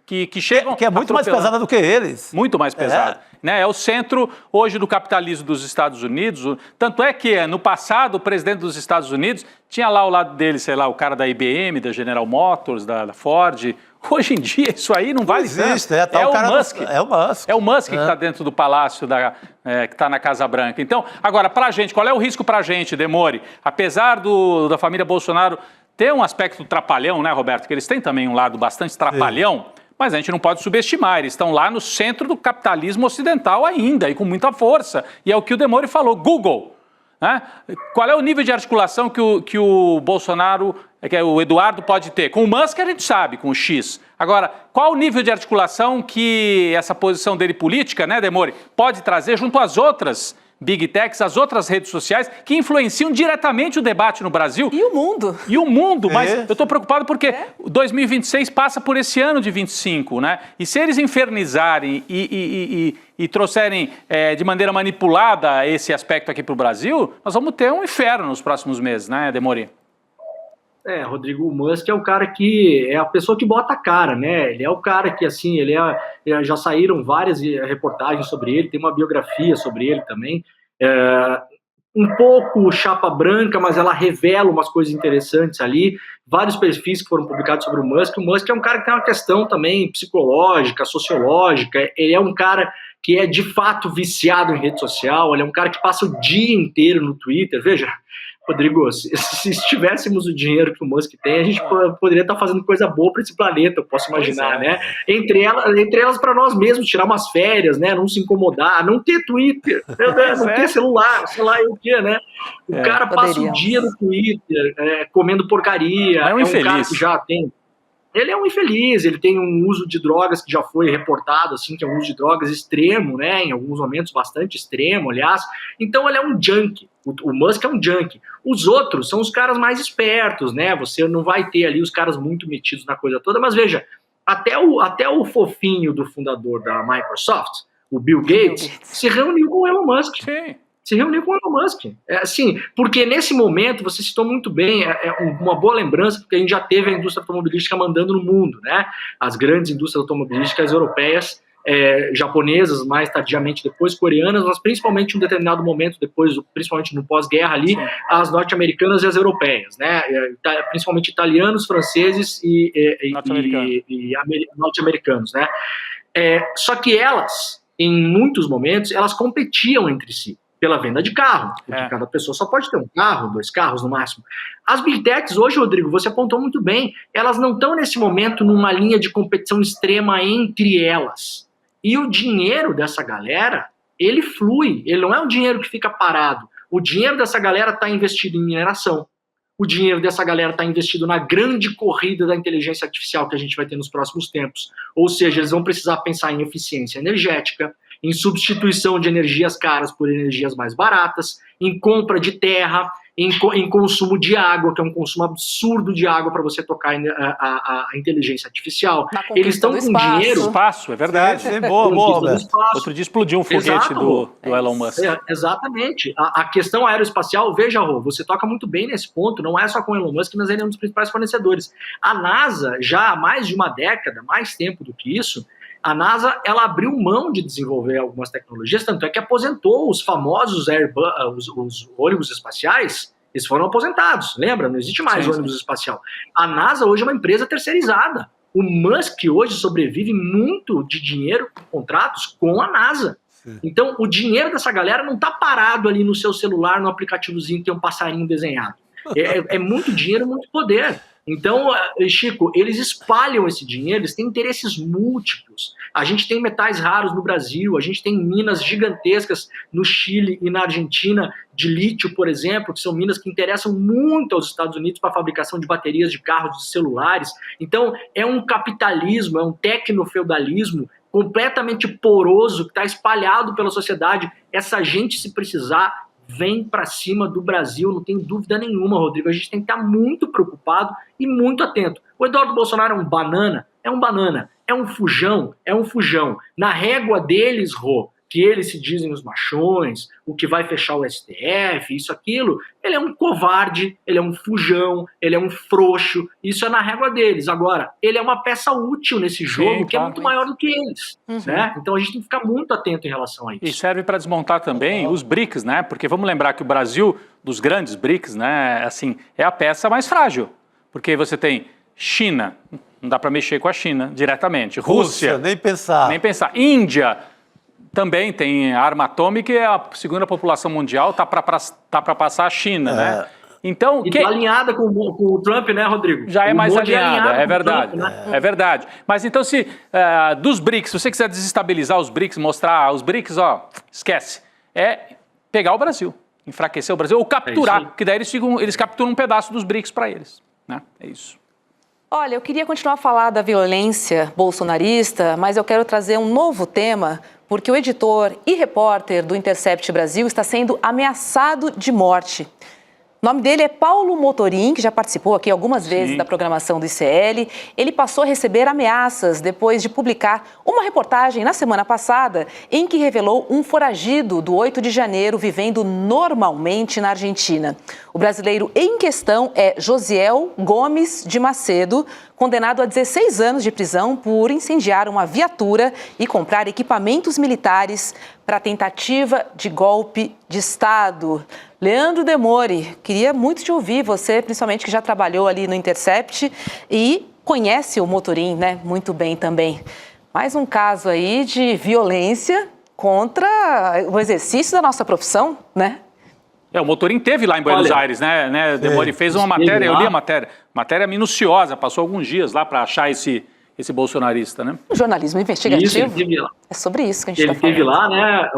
Que chegam... Que é muito mais pesada do que eles. Muito mais pesada. É o centro, hoje, do capitalismo dos Estados Unidos. Tanto é que, no passado, o presidente dos Estados Unidos tinha lá ao lado dele, sei lá, o cara da IBM, da General Motors, da Ford. Hoje em dia, isso aí não vale existe, tanto. É o Musk. É o Musk. É o Musk que está dentro do palácio, que está na Casa Branca. Então, agora, para a gente, qual é o risco para a gente, Demore? Apesar da família Bolsonaro ter um aspecto trapalhão, né, Roberto? Que eles têm também um lado bastante trapalhão. Sim. Mas a gente não pode subestimar, eles estão lá no centro do capitalismo ocidental ainda, e com muita força. E é o que o Demore falou, Google. Né? Qual é o nível de articulação que o Bolsonaro, que o Eduardo pode ter? Com o Musk a gente sabe, com o X. Agora, qual o nível de articulação que essa posição dele política, né, Demore, pode trazer junto às outras Big Techs, as outras redes sociais que influenciam diretamente o debate no Brasil. E o mundo. Mas eu estou preocupado porque 2026 passa por esse ano de 25, né? E se eles infernizarem e trouxerem de maneira manipulada esse aspecto aqui para o Brasil, nós vamos ter um inferno nos próximos meses, né, Demore? Rodrigo, o Musk é o cara que é a pessoa que bota a cara, né? Ele é o cara que, assim, já saíram várias reportagens sobre ele, tem uma biografia sobre ele também. Um pouco chapa branca, mas ela revela umas coisas interessantes ali. Vários perfis que foram publicados sobre o Musk. O Musk é um cara que tem uma questão também psicológica, sociológica. Ele é um cara que é de fato viciado em rede social. Ele é um cara que passa o dia inteiro no Twitter. Veja, Rodrigo, se tivéssemos o dinheiro que o Musk tem, a gente poderia estar fazendo coisa boa para esse planeta, eu posso imaginar, né? Entre elas para nós mesmos, tirar umas férias, né? Não se incomodar, não ter Twitter, não ter celular, sei lá o que, né? O cara passa o dia no Twitter, comendo porcaria, é um cara que já tem... Ele é um infeliz, ele tem um uso de drogas que já foi reportado, assim, que é um uso de drogas extremo, né, em alguns momentos bastante extremo, aliás. Então ele é um junkie, o Musk é um junkie. Os outros são os caras mais espertos, né, você não vai ter ali os caras muito metidos na coisa toda, mas veja, até o fofinho do fundador da Microsoft, o Bill Gates, se reuniu com o Elon Musk. Sim. Se reuniu com o Elon Musk. Assim, porque nesse momento, você citou muito bem, uma boa lembrança, porque a gente já teve a indústria automobilística mandando no mundo, né? As grandes indústrias automobilísticas europeias, japonesas, mais tardiamente depois, coreanas, mas principalmente em um determinado momento depois, principalmente no pós-guerra ali, as norte-americanas e as europeias, né? Principalmente italianos, franceses e norte-americanos, né? Só que elas, em muitos momentos, elas competiam entre si pela venda de carro, porque cada pessoa só pode ter um carro, 2 carros no máximo. As Big Techs hoje, Rodrigo, você apontou muito bem, elas não estão nesse momento numa linha de competição extrema entre elas. E o dinheiro dessa galera, ele flui, ele não é um dinheiro que fica parado. O dinheiro dessa galera está investido em mineração. O dinheiro dessa galera está investido na grande corrida da inteligência artificial que a gente vai ter nos próximos tempos. Ou seja, eles vão precisar pensar em eficiência energética, em substituição de energias caras por energias mais baratas, em compra de terra, em consumo de água, que é um consumo absurdo de água para você tocar a inteligência artificial. Eles estão com dinheiro... Espaço, é verdade. Boa. Outro dia explodiu um foguete do Elon Musk. Exatamente. A questão aeroespacial, veja, Rô, você toca muito bem nesse ponto, não é só com o Elon Musk, mas ele é um dos principais fornecedores. A NASA, já há mais de uma década, mais tempo do que isso, a NASA ela abriu mão de desenvolver algumas tecnologias, tanto é que aposentou os famosos os ônibus espaciais, eles foram aposentados, lembra? Não existe mais ônibus espacial. A NASA hoje é uma empresa terceirizada. O Musk hoje sobrevive muito de dinheiro, contratos com a NASA. Então, o dinheiro dessa galera não está parado ali no seu celular, no aplicativozinho que tem um passarinho desenhado. É muito dinheiro, muito poder. Então, Chico, eles espalham esse dinheiro, eles têm interesses múltiplos. A gente tem metais raros no Brasil, a gente tem minas gigantescas no Chile e na Argentina, de lítio, por exemplo, que são minas que interessam muito aos Estados Unidos para a fabricação de baterias de carros, de celulares. Então, é um capitalismo, é um tecnofeudalismo completamente poroso que está espalhado pela sociedade. Essa gente, se precisar, vem para cima do Brasil, não tem dúvida nenhuma, Rodrigo. A gente tem que estar muito preocupado e muito atento. O Eduardo Bolsonaro é um banana, é um fujão. Na régua deles, Rô, que eles se dizem os machões, o que vai fechar o STF, isso, aquilo, ele é um covarde, ele é um fujão, ele é um frouxo, isso é na régua deles. Agora, ele é uma peça útil nesse jogo, que é muito maior do que eles, né? Então a gente tem que ficar muito atento em relação a isso. E serve para desmontar também os BRICS, né? Porque vamos lembrar que o Brasil, dos grandes BRICS, né, assim, é a peça mais frágil, porque você tem China, não dá para mexer com a China diretamente, Rússia, nem pensar. Índia, também tem arma atômica e a segunda população mundial está para passar a China, né? Então, e está alinhada com o Trump, né, Rodrigo? Já é mais alinhada, é verdade. Trump, né? É verdade. Mas então, se dos BRICS, se você quiser desestabilizar os BRICS, mostrar os BRICS, esquece. É pegar o Brasil, enfraquecer o Brasil, ou capturar, que daí eles capturam um pedaço dos BRICS para eles, né? É isso. Olha, eu queria continuar a falar da violência bolsonarista, mas eu quero trazer um novo tema, porque o editor e repórter do Intercept Brasil está sendo ameaçado de morte. O nome dele é Paulo Motorim, que já participou aqui algumas vezes da programação do ICL. Ele passou a receber ameaças depois de publicar uma reportagem na semana passada em que revelou um foragido do 8 de janeiro vivendo normalmente na Argentina. O brasileiro em questão é Josiel Gomes de Macedo, condenado a 16 anos de prisão por incendiar uma viatura e comprar equipamentos militares para tentativa de golpe de Estado. Leandro Demore, queria muito te ouvir, você principalmente que já trabalhou ali no Intercept e conhece o Motorim, né, muito bem também. Mais um caso aí de violência contra o exercício da nossa profissão, né? O Motorim teve lá em Buenos Aires, né? Demore fez uma matéria, eu li a matéria minuciosa, passou alguns dias lá para achar esse bolsonarista, né? O jornalismo investigativo isso, é sobre isso que a gente está falando. Ele teve lá, né,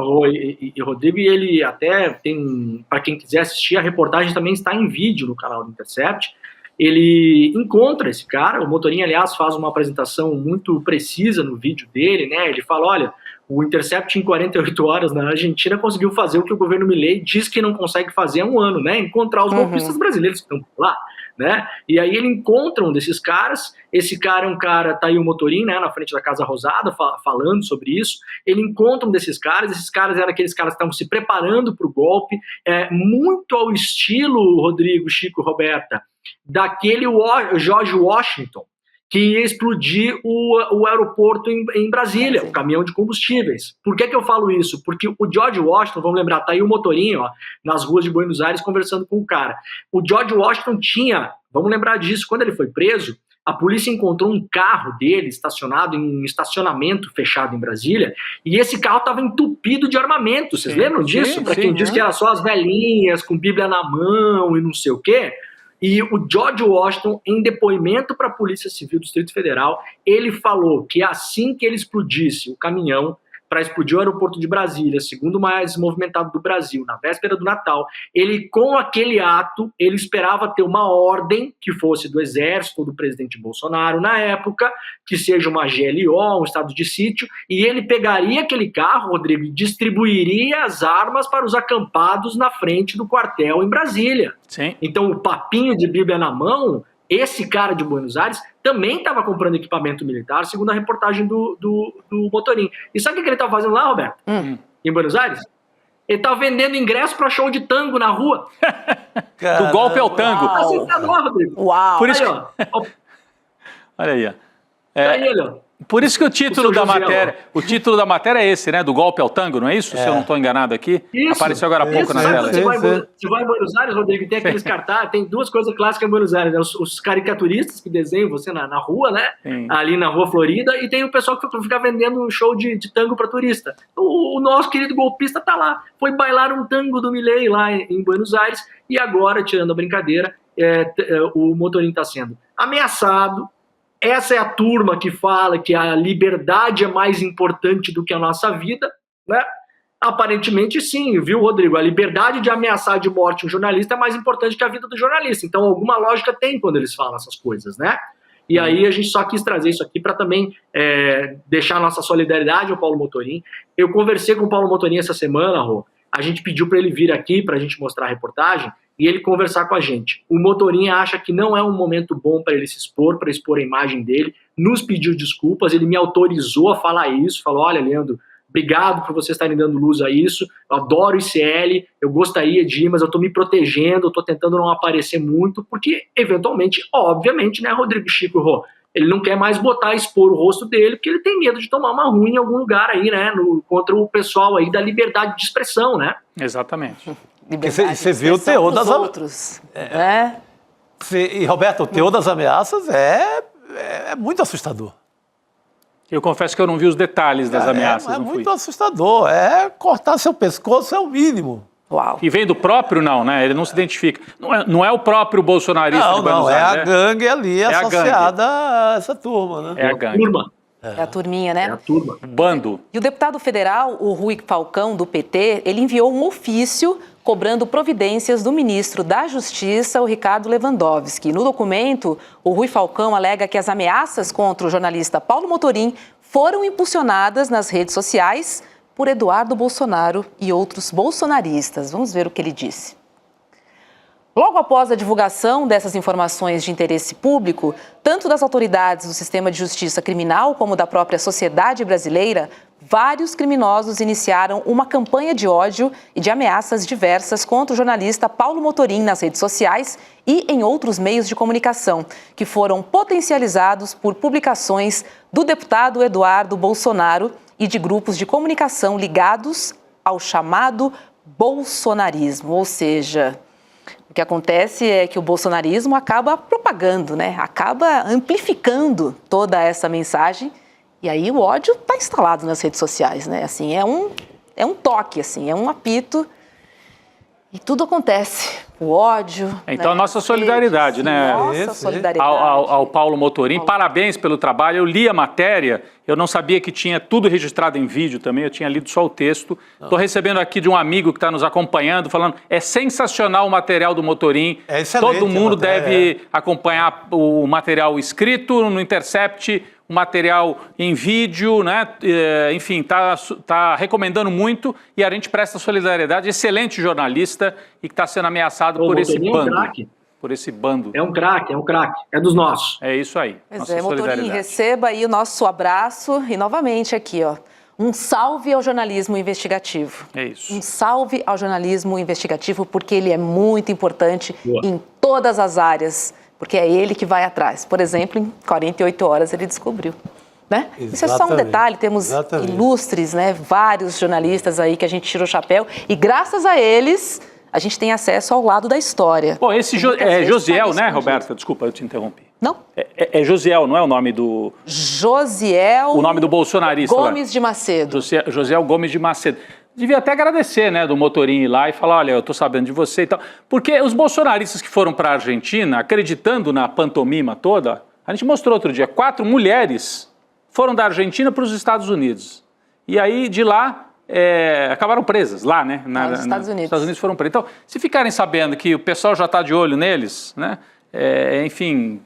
Rodrigo, e ele até tem, para quem quiser assistir, a reportagem também está em vídeo no canal do Intercept. Ele encontra esse cara, o Motorim, aliás, faz uma apresentação muito precisa no vídeo dele, né? Ele fala, olha, o Intercept em 48 horas na Argentina conseguiu fazer o que o governo Milei diz que não consegue fazer há um ano, né? Encontrar os golpistas brasileiros que estão por lá, né? E aí ele encontra um desses caras, esse cara é um cara, tá aí o Motorim, né, na frente da Casa Rosada, falando sobre isso. Ele encontra um desses caras, esses caras eram aqueles caras que estavam se preparando para o golpe, muito ao estilo, Rodrigo, Chico, Roberta, daquele George Washington, que ia explodir o aeroporto em Brasília, o caminhão de combustíveis. Por que eu falo isso? Porque o George Washington, vamos lembrar, tá aí o Motorim, ó, nas ruas de Buenos Aires conversando com o cara. O George Washington tinha, vamos lembrar disso, quando ele foi preso, a polícia encontrou um carro dele estacionado em um estacionamento fechado em Brasília, e esse carro estava entupido de armamento. Vocês lembram disso? Para quem diz que era só as velhinhas com Bíblia na mão e não sei o quê. E o George Washington, em depoimento para a Polícia Civil do Distrito Federal, ele falou que assim que ele explodisse o caminhão, para explodir o aeroporto de Brasília, segundo mais movimentado do Brasil, na véspera do Natal, ele, com aquele ato, ele esperava ter uma ordem que fosse do Exército, do presidente Bolsonaro, na época, que seja uma GLO, um estado de sítio, e ele pegaria aquele carro, Rodrigo, e distribuiria as armas para os acampados na frente do quartel em Brasília. Sim. Então, o papinho de Bíblia na mão, esse cara de Buenos Aires também estava comprando equipamento militar, segundo a reportagem do Motorim. E sabe o que ele estava fazendo lá, Roberto? Em Buenos Aires? Ele estava vendendo ingresso para show de tango na rua. Do golpe ao tango. Assustador, Rodrigo. Uau! Por isso Aí, ó. Olha aí, ó. Aí, olha, ó. Por isso que o título da Josiel. matéria, o título da matéria é esse, né? Do golpe ao tango, não é isso? Se eu não estou enganado aqui. Isso, Apareceu agora há pouco na sabe, tela. Você vai em Buenos Aires, Rodrigo, tem aqueles cartazes, tem duas coisas clássicas em Buenos Aires, né? Os caricaturistas que desenham você na rua, né? Sim. Ali na Rua Florida, e tem o pessoal que fica vendendo um show de tango para turista. O nosso querido golpista tá lá, foi bailar um tango do Milei lá em Buenos Aires, e agora, tirando a brincadeira, o Motorim está sendo ameaçado. Essa é a turma que fala que a liberdade é mais importante do que a nossa vida, né? Aparentemente sim, viu, Rodrigo? A liberdade de ameaçar de morte um jornalista é mais importante que a vida do jornalista. Então alguma lógica tem quando eles falam essas coisas, né? E aí a gente só quis trazer isso aqui para também deixar a nossa solidariedade ao Paulo Motorim. Eu conversei com o Paulo Motorim essa semana, Rô. A gente pediu para ele vir aqui para a gente mostrar a reportagem e ele conversar com a gente. O Motorim acha que não é um momento bom para ele se expor, para expor a imagem dele, nos pediu desculpas, ele me autorizou a falar isso, falou, olha, Leandro, obrigado por vocês estarem dando luz a isso, eu adoro o ICL, eu gostaria de ir, mas eu estou me protegendo, eu estou tentando não aparecer muito, porque eventualmente, obviamente, né, Rodrigo Chico Rô, ele não quer mais expor o rosto dele, porque ele tem medo de tomar uma ruim em algum lugar aí, né, contra o pessoal aí da liberdade de expressão, né? Exatamente. Você viu o teor das outros, né? E, Roberto, o teor das ameaças é muito assustador. Eu confesso que eu não vi os detalhes das ameaças. É muito assustador. Cortar seu pescoço é o mínimo. Uau. E vem do próprio, não, né? Ele não se identifica. Não é o próprio bolsonarista de Buenos Aires. É a gangue ali associada a essa turma, né? É a gangue. Turma. É a turminha, né? É a turma. Bando. E o deputado federal, o Rui Falcão, do PT, ele enviou um ofício cobrando providências do ministro da Justiça, o Ricardo Lewandowski. No documento, o Rui Falcão alega que as ameaças contra o jornalista Paulo Motorim foram impulsionadas nas redes sociais por Eduardo Bolsonaro e outros bolsonaristas. Vamos ver o que ele disse. Logo após a divulgação dessas informações de interesse público, tanto das autoridades do sistema de justiça criminal como da própria sociedade brasileira, vários criminosos iniciaram uma campanha de ódio e de ameaças diversas contra o jornalista Paulo Motorim nas redes sociais e em outros meios de comunicação, que foram potencializados por publicações do deputado Eduardo Bolsonaro e de grupos de comunicação ligados ao chamado bolsonarismo, ou seja, o que acontece é que o bolsonarismo acaba propagando, né? Acaba amplificando toda essa mensagem e aí o ódio está instalado nas redes sociais, né? Assim, é um toque, assim, é um apito e tudo acontece. O ódio. Então, né? a nossa solidariedade, né? Nossa solidariedade. Ao Paulo Motorim. Parabéns pelo trabalho. Eu li a matéria, eu não sabia que tinha tudo registrado em vídeo também, eu tinha lido só o texto. Estou recebendo aqui de um amigo que está nos acompanhando, falando, é sensacional o material do Motorim. É excelente. Todo mundo deve acompanhar o material escrito no Intercept, o material em vídeo, né? Enfim, tá recomendando muito e a gente presta solidariedade. Excelente jornalista e que está sendo ameaçado por esse bando. Por esse bando. É um craque, é dos nossos. É isso aí. Pois é, Motorim, receba aí o nosso abraço e novamente aqui, ó, um salve ao jornalismo investigativo. É isso. Um salve ao jornalismo investigativo porque ele é muito importante em todas as áreas. Porque é ele que vai atrás. Por exemplo, em 48 horas ele descobriu. Né? Isso é só um detalhe, temos ilustres, né, vários jornalistas aí que a gente tira o chapéu e graças a eles a gente tem acesso ao lado da história. Pô, esse Josiel, né, Roberta? Desculpa, eu te interrompi. Não? É Josiel, não é o nome do... Josiel... O nome do bolsonarista. Gomes de Macedo. Josiel Gomes de Macedo. Devia até agradecer, né, do Motorim ir lá e falar, olha, eu tô sabendo de você e tal. Porque os bolsonaristas que foram para a Argentina, acreditando na pantomima toda, a gente mostrou outro dia, 4 mulheres foram da Argentina para os Estados Unidos. e aí de lá acabaram presas, lá, né? Nos Estados Unidos. Os Estados Unidos foram presos. Então, se ficarem sabendo que o pessoal já está de olho neles, né? Enfim,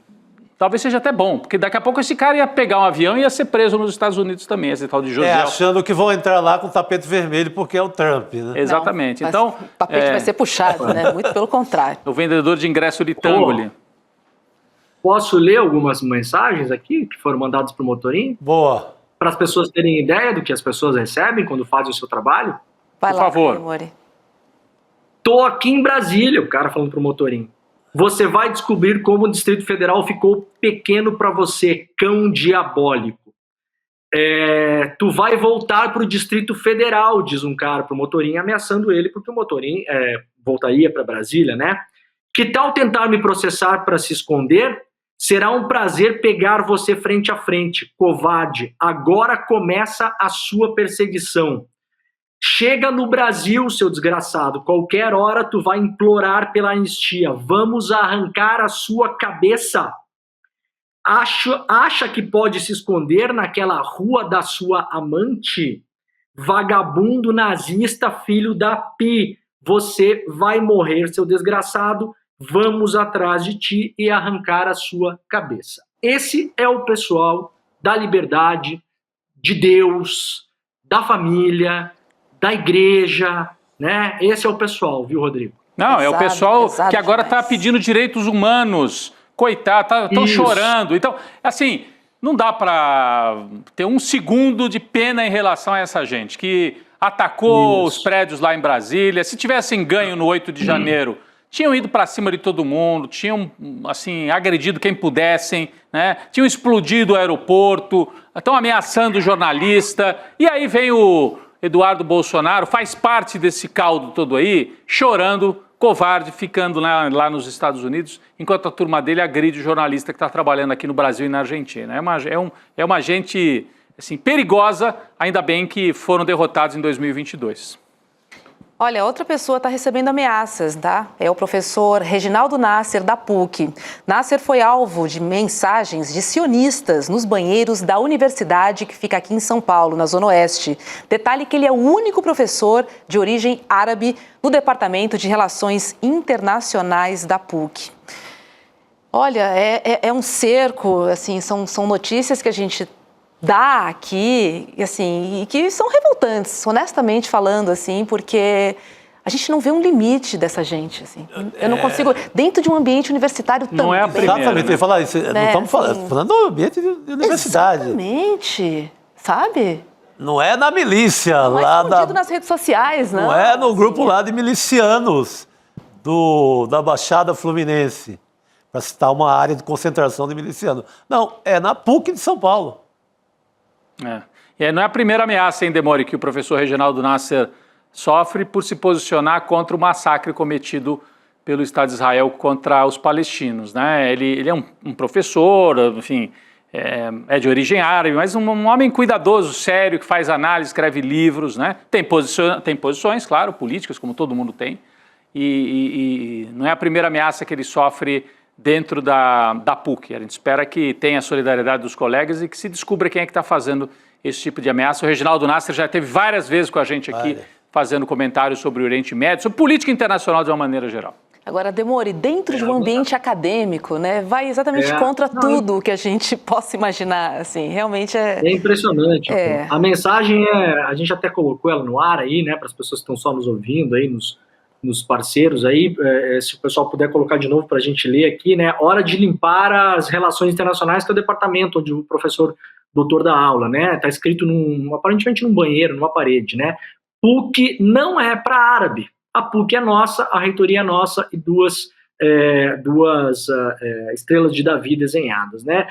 talvez seja até bom, porque daqui a pouco esse cara ia pegar um avião e ia ser preso nos Estados Unidos também, esse tal de José. Achando que vão entrar lá com o tapete vermelho porque é o Trump, né? Exatamente. Não, então, o tapete vai ser puxado, né? Muito pelo contrário. O vendedor de ingresso de tango ali. Posso ler algumas mensagens aqui que foram mandadas para o Motorim? Boa. Para as pessoas terem ideia do que as pessoas recebem quando fazem o seu trabalho? Vai Por lá, favor. Mori. Tô aqui em Brasília, o cara falando pro Motorim. Você vai descobrir como o Distrito Federal ficou pequeno para você, cão diabólico. Tu vai voltar pro Distrito Federal, diz um cara pro Motorim, ameaçando ele, porque o Motorim voltaria para Brasília, né? Que tal tentar me processar para se esconder? Será um prazer pegar você frente a frente, covarde. Agora começa a sua perseguição. Chega no Brasil, seu desgraçado. Qualquer hora tu vai implorar pela anistia. Vamos arrancar a sua cabeça. Acha que pode se esconder naquela rua da sua amante? Vagabundo nazista, filho da Pi. Você vai morrer, seu desgraçado. Vamos atrás de ti e arrancar a sua cabeça. Esse é o pessoal da liberdade, de Deus, da família, da igreja, né? Esse é o pessoal, viu, Rodrigo? Não, é o pessoal que agora está pedindo direitos humanos. Coitado, estão chorando. Então, assim, não dá para ter um segundo de pena em relação a essa gente que atacou os prédios lá em Brasília. Se tivessem ganho no 8 de janeiro, tinham ido para cima de todo mundo, tinham, assim, agredido quem pudessem, né? Tinham explodido o aeroporto, estão ameaçando o jornalista. E aí vem o Eduardo Bolsonaro, faz parte desse caldo todo aí, chorando, covarde, ficando lá nos Estados Unidos, enquanto a turma dele agride o jornalista que está trabalhando aqui no Brasil e na Argentina. É uma gente, assim, perigosa, ainda bem que foram derrotados em 2022. Olha, outra pessoa está recebendo ameaças, tá? É o professor Reginaldo Nasser, da PUC. Nasser foi alvo de mensagens de sionistas nos banheiros da universidade que fica aqui em São Paulo, na Zona Oeste. Detalhe que ele é o único professor de origem árabe no Departamento de Relações Internacionais da PUC. Olha, é um cerco, assim, são notícias que a gente dá aqui, assim, e que são revoltantes, honestamente falando, assim, porque a gente não vê um limite dessa gente, assim. Eu não consigo, dentro de um ambiente universitário também. Não é a primeira, exatamente, eu ia falar isso, não estamos falando do ambiente de universidade. Exatamente, sabe? Não é na milícia não lá escondido nas redes sociais, não. Não é no grupo lá de milicianos da Baixada Fluminense, para citar uma área de concentração de milicianos. Não, é na PUC de São Paulo. Não é a primeira ameaça, hein, Demore, que o professor Reginaldo Nasser sofre por se posicionar contra o massacre cometido pelo Estado de Israel contra os palestinos, né? Ele é um professor, enfim, é de origem árabe, mas um homem cuidadoso, sério, que faz análise, escreve livros, né? Tem posições, claro, políticas, como todo mundo tem, e não é a primeira ameaça que ele sofre dentro da PUC. A gente espera que tenha a solidariedade dos colegas e que se descubra quem é que está fazendo esse tipo de ameaça. O Reginaldo Nasser já esteve várias vezes com a gente aqui fazendo comentários sobre o Oriente Médio, sobre política internacional de uma maneira geral. Agora, Demore, dentro de um ambiente acadêmico, né, vai exatamente contra tudo o que a gente possa imaginar, assim, realmente é impressionante. A mensagem a gente até colocou ela no ar aí, né, para as pessoas que estão só nos ouvindo aí, nos parceiros aí, se o pessoal puder colocar de novo para a gente ler aqui, né, hora de limpar as relações internacionais, que é o departamento onde o professor doutor dá aula, né, tá escrito aparentemente num banheiro, numa parede, né, PUC não é para árabe, a PUC é nossa, a reitoria é nossa e duas estrelas de Davi desenhadas, né,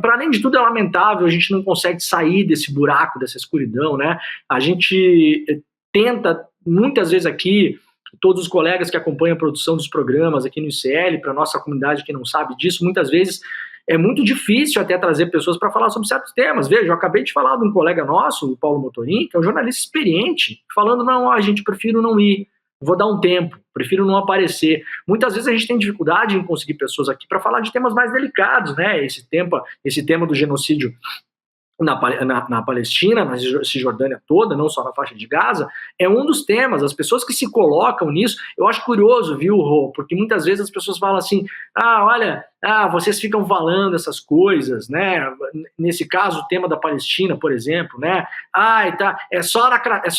para além de tudo é lamentável, a gente não consegue sair desse buraco, dessa escuridão, né, a gente tenta muitas vezes aqui, todos os colegas que acompanham a produção dos programas aqui no ICL, para a nossa comunidade que não sabe disso, muitas vezes é muito difícil até trazer pessoas para falar sobre certos temas. Veja, eu acabei de falar de um colega nosso, o Paulo Motorim, que é um jornalista experiente, falando, não, gente, prefiro não ir, vou dar um tempo, prefiro não aparecer. Muitas vezes a gente tem dificuldade em conseguir pessoas aqui para falar de temas mais delicados, né? Esse tema do genocídio na Palestina, na Cisjordânia toda, não só na faixa de Gaza, é um dos temas. As pessoas que se colocam nisso, eu acho curioso, viu, Rô? Porque muitas vezes as pessoas falam assim, vocês ficam falando essas coisas, né? Nesse caso, o tema da Palestina, por exemplo, né? É só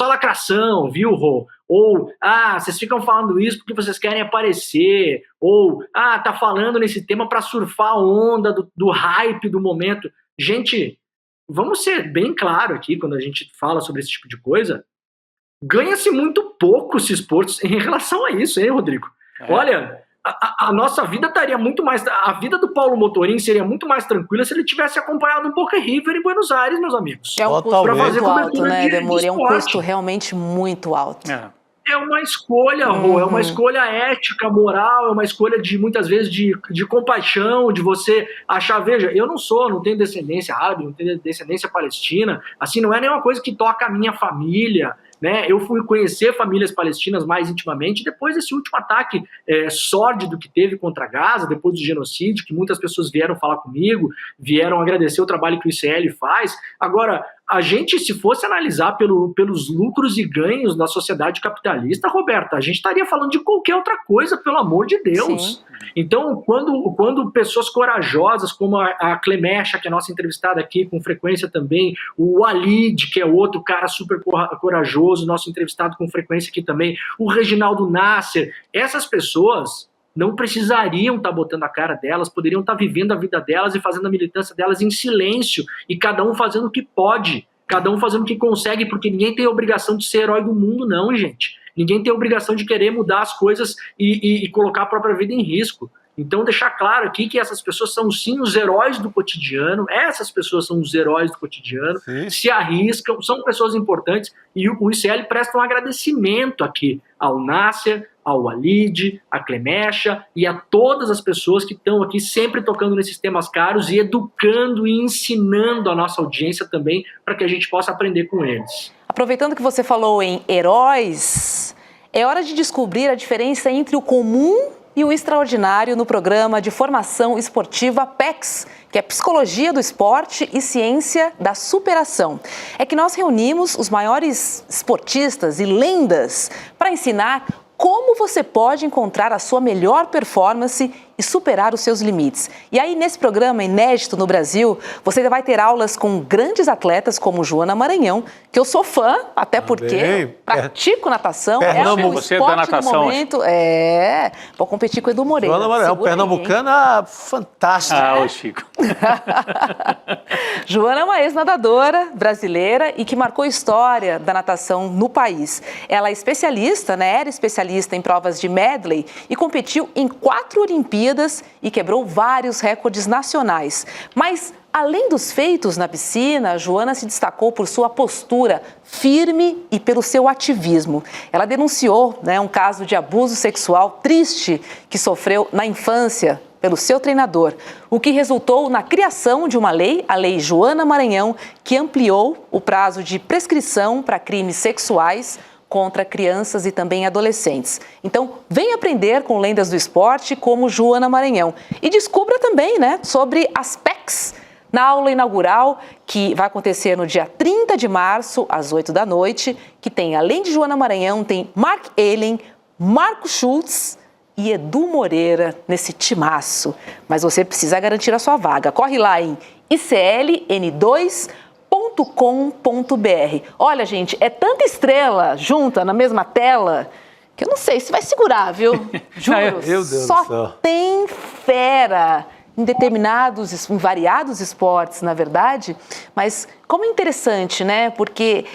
lacração, viu, Rô? Ou, vocês ficam falando isso porque vocês querem aparecer, ou, tá falando nesse tema para surfar a onda do hype do momento. Gente, vamos ser bem claro aqui, quando a gente fala sobre esse tipo de coisa, ganha-se muito pouco se expor em relação a isso, hein, Rodrigo? Olha, a nossa vida estaria muito mais... A vida do Paulo Motorim seria muito mais tranquila se ele tivesse acompanhado um Boca River em Buenos Aires, meus amigos. É um custo muito alto, né, Demore? É um custo realmente muito alto. É uma escolha, Rô, é uma escolha ética, moral, é uma escolha de, muitas vezes, de compaixão, de você achar, veja, eu não tenho descendência árabe, não tenho descendência palestina, assim, não é nenhuma coisa que toca a minha família, né? Eu fui conhecer famílias palestinas mais intimamente depois desse último ataque sórdido que teve contra Gaza, depois do genocídio, que muitas pessoas vieram falar comigo, vieram agradecer o trabalho que o ICL faz. Agora, a gente, se fosse analisar pelos lucros e ganhos da sociedade capitalista, Roberta, a gente estaria falando de qualquer outra coisa, pelo amor de Deus. Sim. Então, quando pessoas corajosas, como a Clemecha, que é nossa entrevistada aqui com frequência também, o Walid, que é outro cara super corajoso, nosso entrevistado com frequência aqui também, o Reginaldo Nasser, essas pessoas não precisariam estar botando a cara delas, poderiam estar vivendo a vida delas e fazendo a militância delas em silêncio, e cada um fazendo o que pode, cada um fazendo o que consegue, porque ninguém tem a obrigação de ser herói do mundo, não, gente. Ninguém tem a obrigação de querer mudar as coisas e colocar a própria vida em risco. Então, deixar claro aqui que essas pessoas são, sim, os heróis do cotidiano, essas pessoas são os heróis do cotidiano, sim, se arriscam, são pessoas importantes, e o ICL presta um agradecimento aqui ao Nasser, ao Walid, à Clemecha e a todas as pessoas que estão aqui sempre tocando nesses temas caros e educando e ensinando a nossa audiência também para que a gente possa aprender com eles. Aproveitando que você falou em heróis, é hora de descobrir a diferença entre o comum e o extraordinário no programa de formação esportiva PEX, que é Psicologia do Esporte e Ciência da Superação. É que nós reunimos os maiores esportistas e lendas para ensinar como você pode encontrar a sua melhor performance e superar os seus limites. E aí, nesse programa inédito no Brasil, você vai ter aulas com grandes atletas como Joana Maranhão, que eu sou fã, até porque pratico natação, é o esporte do momento. Vou competir com o Edu Moreira. Joana Maranhão, pernambucana fantástica. Ô Chico. Joana é uma ex-nadadora brasileira e que marcou a história da natação no país. Ela é especialista, era especialista em provas de medley e competiu em 4 Olimpíadas e quebrou vários recordes nacionais. Mas, além dos feitos na piscina, a Joana se destacou por sua postura firme e pelo seu ativismo. Ela denunciou um caso de abuso sexual triste que sofreu na infância pelo seu treinador, o que resultou na criação de uma lei, a Lei Joana Maranhão, que ampliou o prazo de prescrição para crimes sexuais contra crianças e também adolescentes. Então, vem aprender com lendas do esporte como Joana Maranhão. E descubra também, sobre as PECs na aula inaugural, que vai acontecer no dia 30 de março, às 8 da noite, que tem, além de Joana Maranhão, tem Mark Ellen, Marco Schultz e Edu Moreira nesse timaço. Mas você precisa garantir a sua vaga. Corre lá em icln2.com.br. Olha, gente, é tanta estrela junta na mesma tela que eu não sei se vai segurar, viu? Juro, Meu Deus só do céu. tem fera em variados esportes, na verdade. Mas como é interessante, porque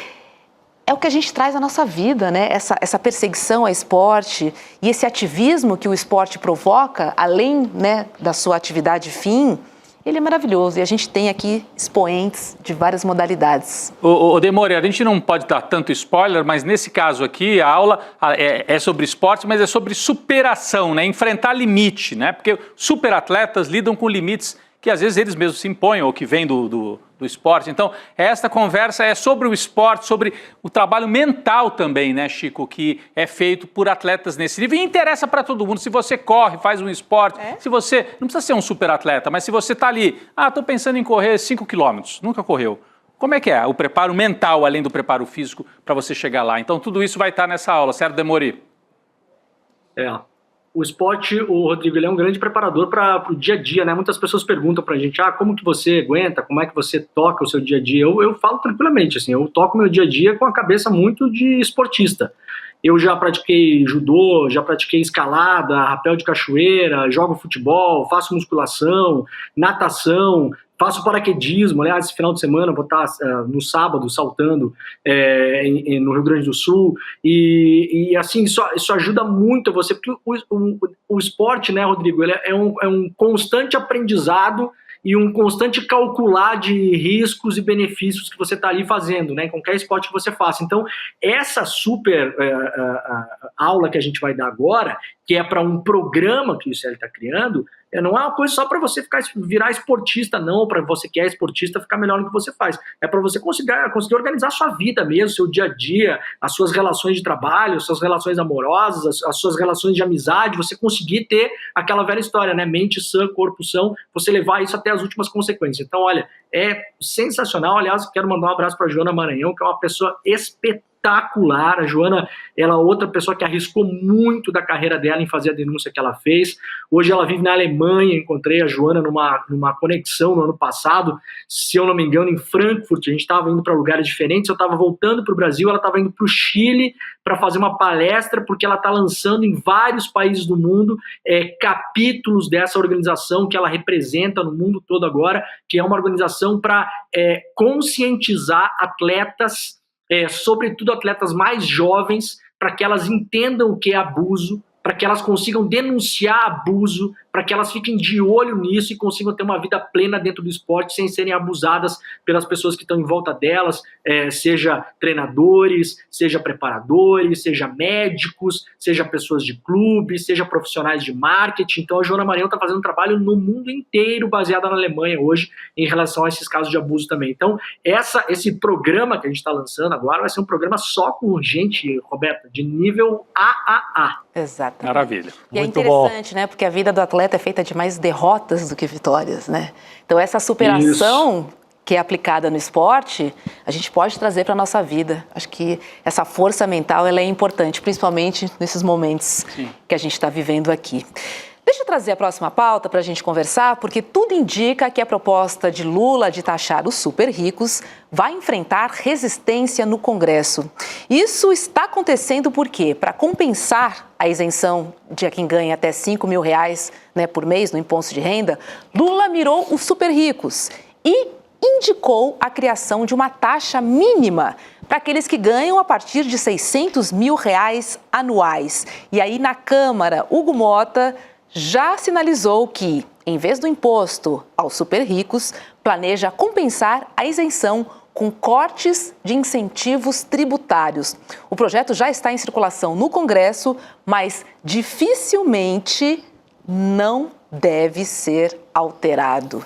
é o que a gente traz à nossa vida, essa perseguição ao esporte e esse ativismo que o esporte provoca, além da sua atividade fim. Ele é maravilhoso e a gente tem aqui expoentes de várias modalidades. Ô Demore, a gente não pode dar tanto spoiler, mas nesse caso aqui a aula é sobre esporte, mas é sobre superação, enfrentar limite, porque superatletas lidam com limites que às vezes eles mesmos se impõem ou que vêm do esporte. Então, esta conversa é sobre o esporte, sobre o trabalho mental também, Chico, que é feito por atletas nesse nível. E interessa para todo mundo. Se você corre, faz um esporte, se você... Não precisa ser um superatleta, mas se você está ali, estou pensando em correr 5 quilômetros, nunca correu. Como é que é o preparo mental, além do preparo físico, para você chegar lá? Então, tudo isso vai estar nessa aula, certo, Demori? O esporte, o Rodrigo, ele é um grande preparador para o dia a dia, né? Muitas pessoas perguntam para a gente, como que você aguenta, como é que você toca o seu dia a dia? Eu falo tranquilamente, assim, eu toco meu dia a dia com a cabeça muito de esportista. Eu já pratiquei judô, já pratiquei escalada, rapel de cachoeira, jogo futebol, faço musculação, natação, faço paraquedismo. Aliás, esse final de semana eu vou estar no sábado saltando no Rio Grande do Sul. E assim, isso ajuda muito você, porque o esporte, né, Rodrigo, ele é um constante aprendizado e um constante calcular de riscos e benefícios que você está ali fazendo, né, em qualquer esporte que você faça. Então, essa super aula que a gente vai dar agora, que é para um programa que o ICL está criando, não é uma coisa só para você virar esportista, não, para você que é esportista ficar melhor no que você faz. É para você conseguir organizar a sua vida mesmo, seu dia a dia, as suas relações de trabalho, as suas relações amorosas, as suas relações de amizade, você conseguir ter aquela velha história, né? Mente sã, corpo são, você levar isso até as últimas consequências. Então, olha, é sensacional. Aliás, quero mandar um abraço para a Joana Maranhão, que é uma pessoa espetacular. A Joana, ela é outra pessoa que arriscou muito da carreira dela em fazer a denúncia que ela fez. Hoje ela vive na Alemanha. Encontrei a Joana numa conexão no ano passado, se eu não me engano, em Frankfurt. A gente estava indo para lugares diferentes. Eu estava voltando para o Brasil, ela estava indo para o Chile para fazer uma palestra, porque ela está lançando em vários países do mundo capítulos dessa organização que ela representa no mundo todo agora, que é uma organização para conscientizar atletas, sobretudo atletas mais jovens, para que elas entendam o que é abuso, para que elas consigam denunciar abuso, para que elas fiquem de olho nisso e consigam ter uma vida plena dentro do esporte sem serem abusadas pelas pessoas que estão em volta delas, seja treinadores, seja preparadores, seja médicos, seja pessoas de clube, seja profissionais de marketing. Então a Joana Maranhão está fazendo um trabalho no mundo inteiro, baseado na Alemanha hoje, em relação a esses casos de abuso também. Então esse programa que a gente está lançando agora vai ser um programa só com gente, Roberta, de nível AAA. Exato. Maravilha. E muito é interessante, né? Porque a vida do atleta é feita de mais derrotas do que vitórias, né? Então essa superação que é aplicada no esporte, a gente pode trazer para a nossa vida. Acho que essa força mental ela é importante, principalmente nesses momentos que a gente está vivendo aqui. Deixa eu trazer a próxima pauta para a gente conversar, porque tudo indica que a proposta de Lula de taxar os super ricos vai enfrentar resistência no Congresso. Isso está acontecendo porque, para compensar a isenção de quem ganha até R$5 mil, né, por mês no imposto de renda, Lula mirou os super ricos e indicou a criação de uma taxa mínima para aqueles que ganham a partir de R$600 mil anuais. E aí, na Câmara, Hugo Mota já sinalizou que, em vez do imposto aos super ricos, planeja compensar a isenção com cortes de incentivos tributários. O projeto já está em circulação no Congresso, mas dificilmente não deve ser alterado.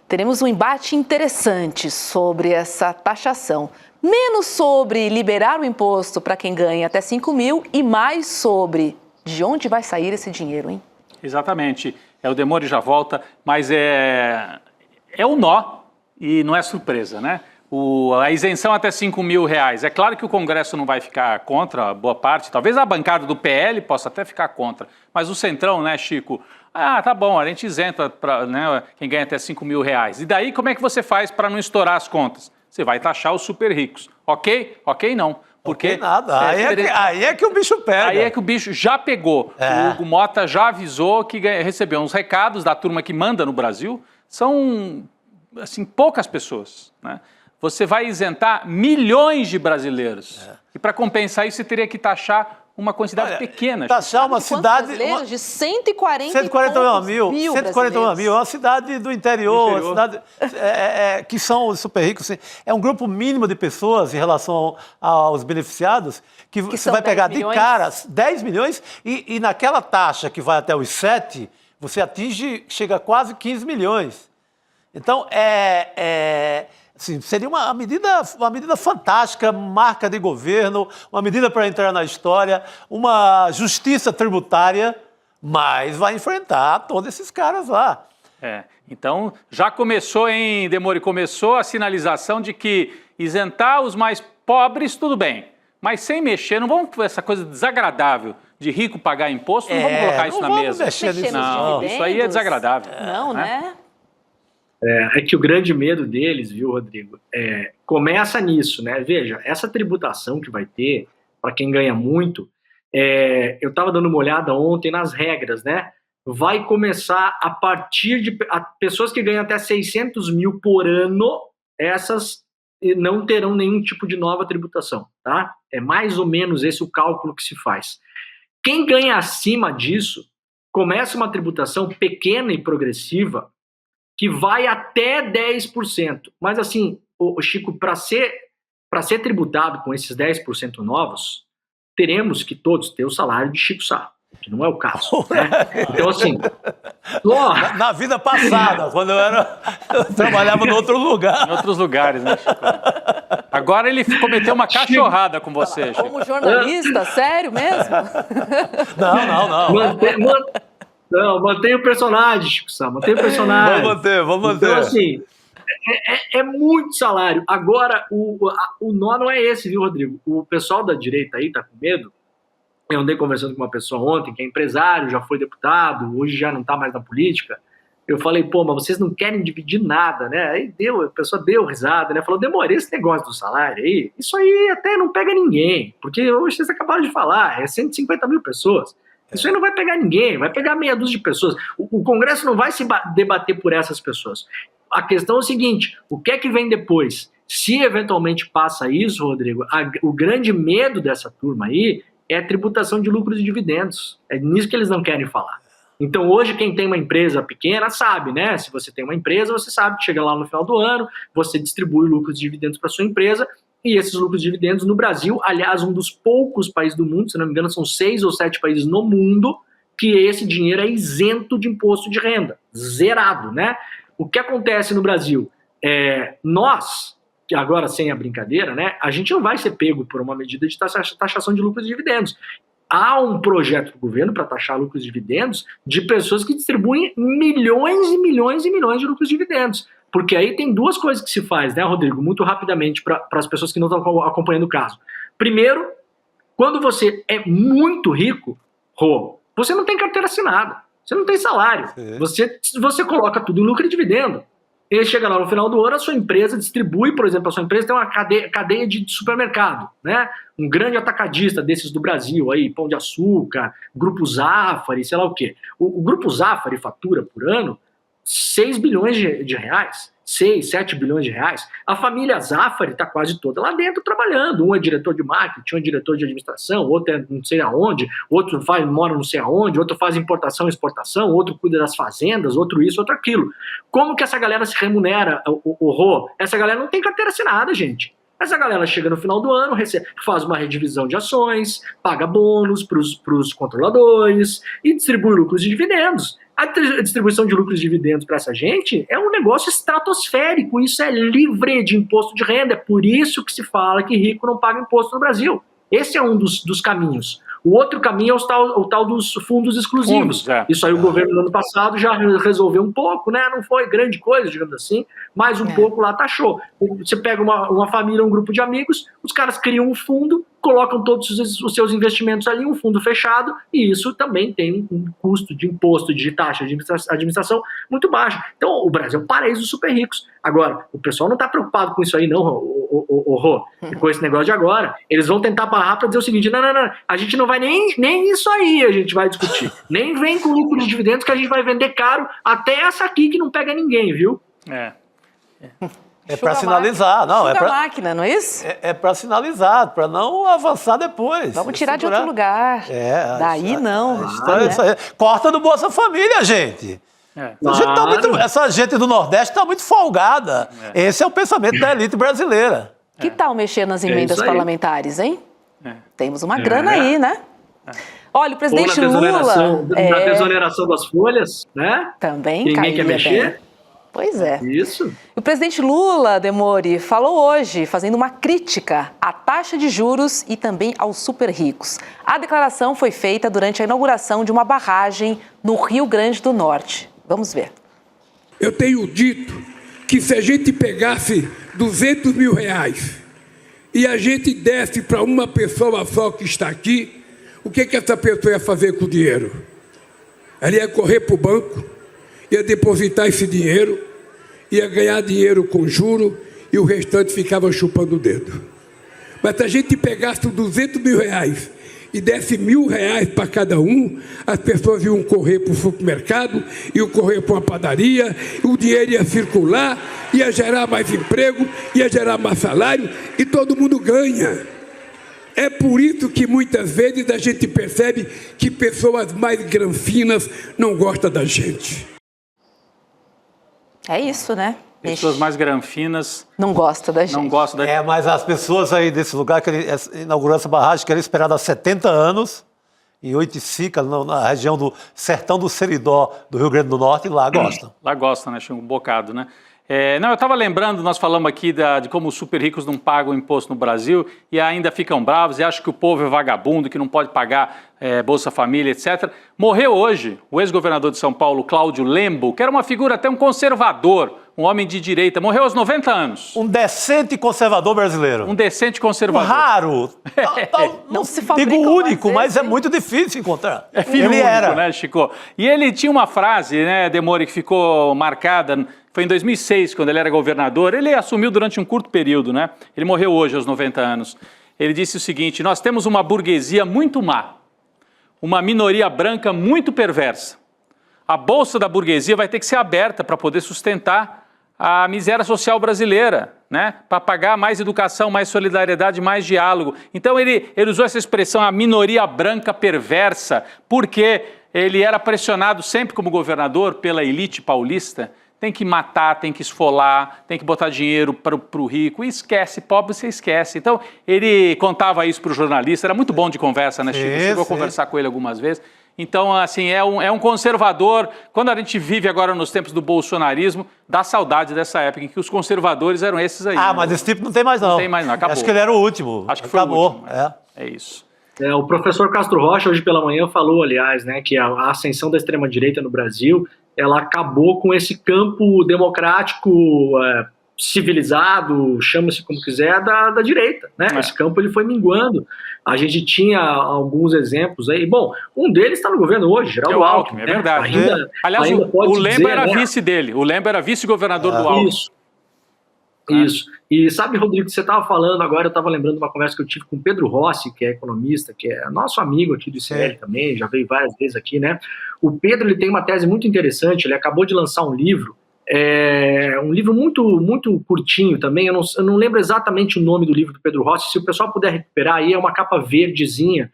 Teremos um embate interessante sobre essa taxação. Menos sobre liberar o imposto para quem ganha até 5 mil e mais sobre de onde vai sair esse dinheiro, hein? Exatamente. O Demori já volta, mas é um nó e não é surpresa, né? A isenção até R$5 mil. É claro que o Congresso não vai ficar contra, boa parte. Talvez a bancada do PL possa até ficar contra. Mas o Centrão, né, Chico? Tá bom, a gente isenta para, né, quem ganha até R$5 mil. E daí, como é que você faz para não estourar as contas? Você vai taxar os super ricos. Ok? Ok, não. Porque nada. Aí é que o bicho pega. Aí é que o bicho já pegou. O Hugo Mota já avisou que recebeu uns recados da turma que manda no Brasil. São, assim, poucas pessoas, né? Você vai isentar milhões de brasileiros. E para compensar isso, você teria que taxar uma quantidade pequena. Taxar uma cidade... brasileiros de 140 mil. 141 mil. É uma cidade do interior. Uma cidade, que são os super ricos. É um grupo mínimo de pessoas em relação aos beneficiados que você vai pegar de cara 10 milhões e naquela taxa que vai até os 7, você chega a quase 15 milhões. Então, assim, seria uma medida fantástica, marca de governo, uma medida para entrar na história, uma justiça tributária, mas vai enfrentar todos esses caras lá. Então, já começou, hein, Demori? Começou a sinalização de que isentar os mais pobres, tudo bem. Mas sem mexer, não vamos essa coisa desagradável de rico pagar imposto, não vamos colocar isso na mesa. Não, isso aí é desagradável. Não, né? É que o grande medo deles, viu, Rodrigo, começa nisso, né? Veja, essa tributação que vai ter, para quem ganha muito, eu estava dando uma olhada ontem nas regras, né? Vai começar a partir de pessoas que ganham até 600 mil por ano, essas não terão nenhum tipo de nova tributação, tá? É mais ou menos esse o cálculo que se faz. Quem ganha acima disso, começa uma tributação pequena e progressiva, que vai até 10%. Mas assim, Chico, para ser tributado com esses 10% novos, teremos que todos ter o salário de Chico Sá, que não é o caso, né? Então assim... Na vida passada, quando eu trabalhava em outro lugar. Em outros lugares, né, Chico? Agora ele cometeu uma cachorrada com você, Chico. Como jornalista? Sério mesmo? Não. Mantém o personagem, Chico Sá, mantém o personagem. Vamos manter. Então, assim, é muito salário. Agora, o nó não é esse, viu, Rodrigo? O pessoal da direita aí tá com medo. Eu andei conversando com uma pessoa ontem que é empresário, já foi deputado, hoje já não tá mais na política. Eu falei, pô, mas vocês não querem dividir nada, né? Aí a pessoa deu risada, né? Falou, Demori, esse negócio do salário aí, isso aí até não pega ninguém, porque hoje vocês acabaram de falar, 150 mil pessoas. Isso aí não vai pegar ninguém, vai pegar meia dúzia de pessoas. O Congresso não vai se debater por essas pessoas. A questão é o seguinte, o que é que vem depois? Se eventualmente passa isso, Rodrigo, o grande medo dessa turma aí é a tributação de lucros e dividendos. É nisso que eles não querem falar. Então hoje quem tem uma empresa pequena sabe, né? Se você tem uma empresa, você sabe que chega lá no final do ano, você distribui lucros e dividendos para sua empresa, e esses lucros e dividendos no Brasil, aliás, um dos poucos países do mundo, se não me engano, são 6 ou 7 países no mundo, que esse dinheiro é isento de imposto de renda, zerado, né? O que acontece no Brasil? Nós, que agora sem a brincadeira, né, a gente não vai ser pego por uma medida de taxação de lucros e dividendos. Há um projeto do governo para taxar lucros e dividendos de pessoas que distribuem milhões e milhões e milhões de lucros e dividendos. Porque aí tem duas coisas que se faz, né, Rodrigo? Muito rapidamente para as pessoas que não estão acompanhando o caso. Primeiro, quando você é muito rico, você não tem carteira assinada, você não tem salário, você coloca tudo em lucro e dividendo. Ele chega lá no final do ano, a sua empresa distribui, por exemplo, a sua empresa tem uma cadeia de supermercado, né? Um grande atacadista desses do Brasil, aí, Pão de Açúcar, Grupo Zafari, sei lá o quê. O Grupo Zafari fatura por ano 6 bilhões de reais, 6, 7 bilhões de reais. A família Zafari está quase toda lá dentro trabalhando. Um é diretor de marketing, um é diretor de administração, outro é não sei aonde, outro mora não sei aonde, outro faz importação e exportação, outro cuida das fazendas, outro isso, outro aquilo. Como que essa galera se remunera, Essa galera não tem carteira assinada, gente. Essa galera chega no final do ano, faz uma redivisão de ações, paga bônus para os controladores e distribui lucros e dividendos. A distribuição de lucros e dividendos para essa gente é um negócio estratosférico, isso é livre de imposto de renda, é por isso que se fala que rico não paga imposto no Brasil. Esse é um dos caminhos. O outro caminho é o tal dos fundos exclusivos. Isso aí o governo no ano passado já resolveu um pouco, né? Não foi grande coisa, digamos assim, mas um pouco lá taxou. Você pega uma família, um grupo de amigos, os caras criam um fundo, colocam todos os seus investimentos ali, um fundo fechado, e isso também tem um custo de imposto, de taxa de administração muito baixo. Então, o Brasil é um paraíso dos super ricos. Agora, o pessoal não está preocupado com isso aí, não, com esse negócio de agora. Eles vão tentar barrar para dizer o seguinte, não, a gente não vai nem isso aí a gente vai discutir. Nem vem com lucro de dividendos que a gente vai vender caro, até essa aqui que não pega ninguém, viu? É para sinalizar, não? É para máquina, não é isso? É para sinalizar, para não avançar depois. Vamos tirar de outro lugar. Daí não. Corta do Bolsa Família, gente. Essa gente do Nordeste está muito folgada. Esse é o pensamento da elite brasileira. Que tal mexer nas emendas parlamentares, hein? Temos uma grana aí, né? Olha, o presidente Lula... Na desoneração das folhas, né? Também ninguém quer mexer. Bem. Pois é. Isso. O presidente Lula, Demori, falou hoje, fazendo uma crítica à taxa de juros e também aos super ricos. A declaração foi feita durante a inauguração de uma barragem no Rio Grande do Norte. Vamos ver. Eu tenho dito que se a gente pegasse 200 mil reais e a gente desse para uma pessoa só que está aqui, o que essa pessoa ia fazer com o dinheiro? Ela ia correr para o banco, ia depositar esse dinheiro, ia ganhar dinheiro com juro e o restante ficava chupando o dedo. Mas se a gente pegasse 200 mil reais e desse R$1.000 para cada um, as pessoas iam correr para o supermercado, iam correr para uma padaria, o dinheiro ia circular, ia gerar mais emprego, ia gerar mais salário e todo mundo ganha. É por isso que muitas vezes a gente percebe que pessoas mais granfinas não gostam da gente. É isso, né? Pessoas mais granfinas não gostam da gente. Não gostam da gente. É, mas as pessoas aí desse lugar que ele inaugurou essa barragem, que era esperada há 70 anos, em Oiticica, na região do Sertão do Seridó, do Rio Grande do Norte, e lá gostam. Lá gostam, né? Achei um bocado, né? Não, eu estava lembrando, nós falamos aqui de como os super ricos não pagam imposto no Brasil e ainda ficam bravos e acham que o povo é vagabundo, que não pode pagar Bolsa Família, etc. Morreu hoje o ex-governador de São Paulo, Cláudio Lembo, que era uma figura até um conservador, um homem de direita, morreu aos 90 anos. Um decente conservador brasileiro. Um decente conservador. Raro. Não se digo único, mas é muito difícil encontrar. Ele único, era, né, Chico? E ele tinha uma frase, né, Demore, que ficou marcada, foi em 2006, quando ele era governador. Ele assumiu durante um curto período, né? Ele morreu hoje, aos 90 anos. Ele disse o seguinte: nós temos uma burguesia muito má, uma minoria branca muito perversa. A bolsa da burguesia vai ter que ser aberta para poder sustentar a miséria social brasileira, né? Para pagar mais educação, mais solidariedade, mais diálogo. Então ele usou essa expressão, a minoria branca perversa, porque ele era pressionado sempre como governador pela elite paulista. Tem que matar, tem que esfolar, tem que botar dinheiro para o rico. E esquece, pobre você esquece. Então, ele contava isso para o jornalista, era muito bom de conversa, né, Chico? Chegou a conversar com ele algumas vezes. Então, assim, é um conservador. Quando a gente vive agora nos tempos do bolsonarismo, dá saudade dessa época em que os conservadores eram esses aí. Ah, né? Mas esse tipo não tem mais não. Não tem mais não, acabou. Acho que ele era o último. Acho que foi acabou. O último. É isso. O professor Castro Rocha, hoje pela manhã, falou, aliás, né, que a ascensão da extrema-direita no Brasil, ela acabou com esse campo democrático, civilizado, chama-se como quiser, da direita, né? Esse campo ele foi minguando. A gente tinha alguns exemplos aí. Bom, um deles está no governo hoje, Geraldo Alckmin. É verdade. Aliás, o Lembo era vice dele. O Lembo era vice-governador do Alckmin. Isso. E sabe, Rodrigo, que você estava falando agora, eu estava lembrando de uma conversa que eu tive com o Pedro Rossi, que é economista, que é nosso amigo aqui do ICL também, já veio várias vezes aqui, né? O Pedro, ele tem uma tese muito interessante, ele acabou de lançar um livro muito, muito curtinho também, eu não lembro exatamente o nome do livro do Pedro Rossi, se o pessoal puder recuperar aí, é uma capa verdezinha.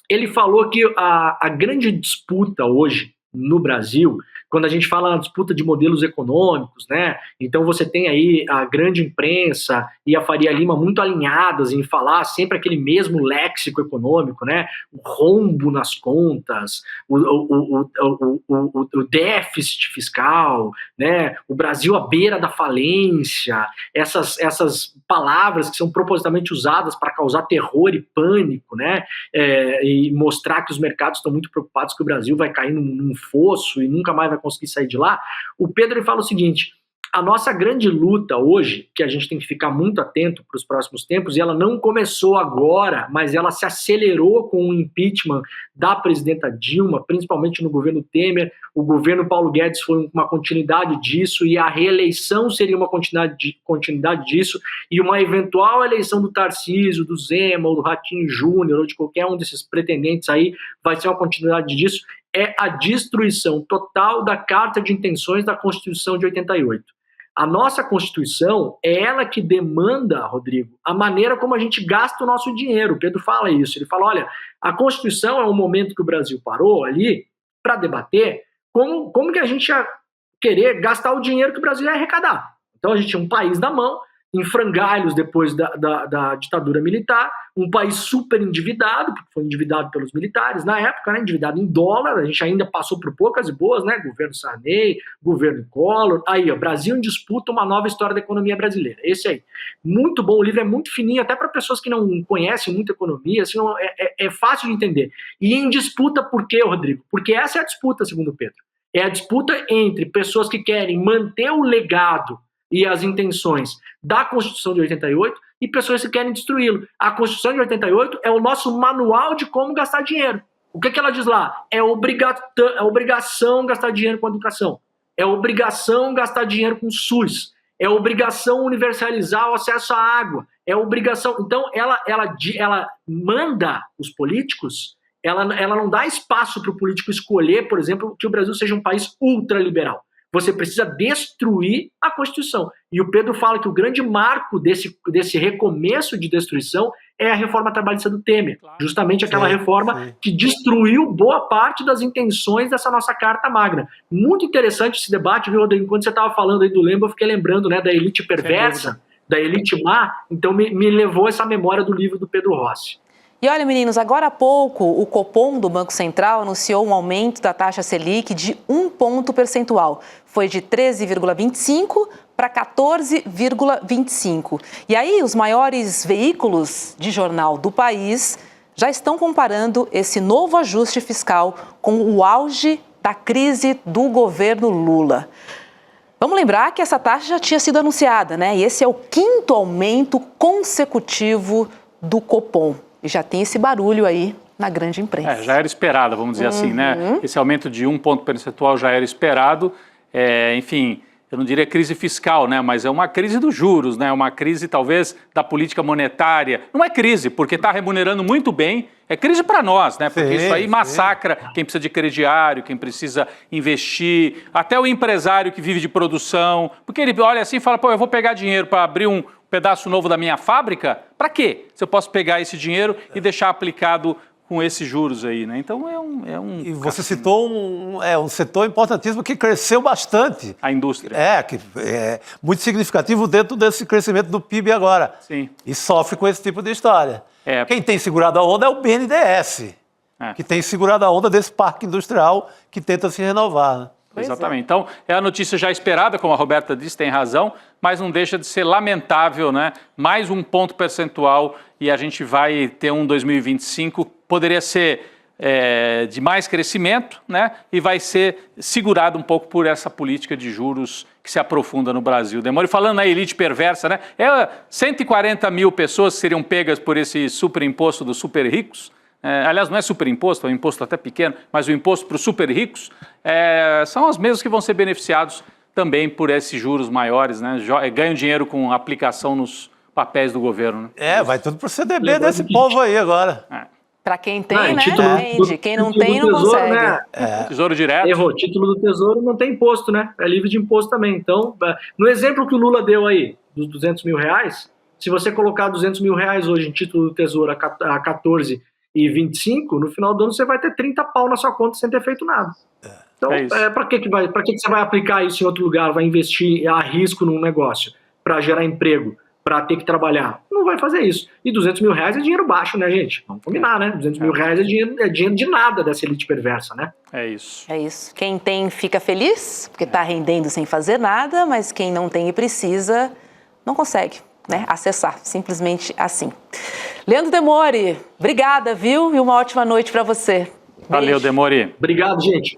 Ele falou que a grande disputa hoje no Brasil, quando a gente fala na disputa de modelos econômicos, né? Então você tem aí a grande imprensa e a Faria Lima muito alinhadas em falar sempre aquele mesmo léxico econômico, né? O rombo nas contas, o déficit fiscal, né? O Brasil à beira da falência, essas palavras que são propositalmente usadas para causar terror e pânico, né? E mostrar que os mercados estão muito preocupados que o Brasil vai cair num fosso e nunca mais vai conseguir sair de lá. O Pedro ele fala o seguinte: a nossa grande luta hoje, que a gente tem que ficar muito atento para os próximos tempos, e ela não começou agora, mas ela se acelerou com o impeachment da presidenta Dilma, principalmente no governo Temer. O governo Paulo Guedes foi uma continuidade disso, e a reeleição seria uma continuidade disso, e uma eventual eleição do Tarcísio, do Zema, ou do Ratinho Júnior, ou de qualquer um desses pretendentes aí, vai ser uma continuidade disso. É a destruição total da Carta de Intenções da Constituição de 88. A nossa Constituição é ela que demanda, Rodrigo, a maneira como a gente gasta o nosso dinheiro. O Pedro fala isso, ele fala, olha, a Constituição é um momento que o Brasil parou ali para debater como que a gente ia querer gastar o dinheiro que o Brasil ia arrecadar. Então a gente tinha um país na mão, em frangalhos depois da ditadura militar, um país super endividado, porque foi endividado pelos militares na época, né, endividado em dólar, a gente ainda passou por poucas e boas, né, governo Sarney, governo Collor, aí, ó, Brasil em disputa, uma nova história da economia brasileira, esse aí. Muito bom, o livro é muito fininho, até para pessoas que não conhecem muito economia, assim, é fácil de entender. E em disputa por quê, Rodrigo? Porque essa é a disputa, segundo o Pedro. É a disputa entre pessoas que querem manter o legado e as intenções da Constituição de 88 e pessoas que querem destruí-lo. A Constituição de 88 é o nosso manual de como gastar dinheiro. O que ela diz lá? É obrigação gastar dinheiro com a educação. É obrigação gastar dinheiro com o SUS. É obrigação universalizar o acesso à água. É obrigação... Então, ela manda os políticos, ela não dá espaço para o político escolher, por exemplo, que o Brasil seja um país ultraliberal. Você precisa destruir a Constituição. E o Pedro fala que o grande marco desse recomeço de destruição é a reforma trabalhista do Temer. Justamente aquela reforma que destruiu boa parte das intenções dessa nossa Carta Magna. Muito interessante esse debate, viu, Rodrigo? Enquanto você estava falando aí do Lembo, eu fiquei lembrando, né, da elite perversa, da elite má. Então me levou essa memória do livro do Pedro Rossi. E olha, meninos, agora há pouco o Copom do Banco Central anunciou um aumento da taxa Selic de 1 ponto percentual. Foi de 13,25 para 14,25. E aí os maiores veículos de jornal do país já estão comparando esse novo ajuste fiscal com o auge da crise do governo Lula. Vamos lembrar que essa taxa já tinha sido anunciada, né? E esse é o 5º aumento consecutivo do Copom. E já tem esse barulho aí na grande imprensa. Já era esperado, vamos dizer assim, né? Esse aumento de 1 ponto percentual já era esperado. Enfim, eu não diria crise fiscal, né? Mas é uma crise dos juros, né? Uma crise, talvez, da política monetária. Não é crise, porque está remunerando muito bem. É crise para nós, né? Porque isso aí massacra quem precisa de crediário, quem precisa investir, até o empresário que vive de produção. Porque ele olha assim e fala, pô, eu vou pegar dinheiro para abrir um pedaço novo da minha fábrica? Para quê? Se eu posso pegar esse dinheiro e deixar aplicado com esses juros aí, né? Então E você citou um setor importantíssimo que cresceu bastante. A indústria. Que é muito significativo dentro desse crescimento do PIB agora. Sim. E sofre com esse tipo de história. Quem tem segurado a onda é o BNDES, que tem segurado a onda desse parque industrial que tenta se renovar, né? Exatamente. Então, é a notícia já esperada, como a Roberta disse, tem razão, mas não deixa de ser lamentável, né? Mais 1 ponto percentual e a gente vai ter um 2025, poderia ser de mais crescimento, né? E vai ser segurado um pouco por essa política de juros que se aprofunda no Brasil. Demore, falando na elite perversa, né? 140 mil pessoas seriam pegas por esse superimposto dos super ricos. Aliás, não é superimposto, é um imposto até pequeno, mas o imposto para os super ricos são os mesmos que vão ser beneficiados também por esses juros maiores, né? Ganham dinheiro com aplicação nos papéis do governo. Né? Vai tudo para o CDB desse povo aí agora. Para quem tem, né? Vende. Quem não tem, não consegue. Né? Tesouro direto. Errou. Título do Tesouro não tem imposto, né? É livre de imposto também. Então, no exemplo que o Lula deu aí, dos 200 mil reais, se você colocar 200 mil reais hoje em título do Tesouro a 14,25, no final do ano você vai ter 30 pau na sua conta sem ter feito nada. Então, para que você vai aplicar isso em outro lugar? Vai investir a risco num negócio para gerar emprego, para ter que trabalhar? Não vai fazer isso. E 200 mil reais é dinheiro baixo, né, gente? Vamos combinar, né? 200 mil reais é dinheiro de nada dessa elite perversa, né? É isso. É isso. Quem tem fica feliz, porque está rendendo sem fazer nada, mas quem não tem e precisa, não consegue, né, acessar, simplesmente assim. Leandro Demore, obrigada, viu? E uma ótima noite para você. Beijo. Valeu, Demore. Obrigado, gente.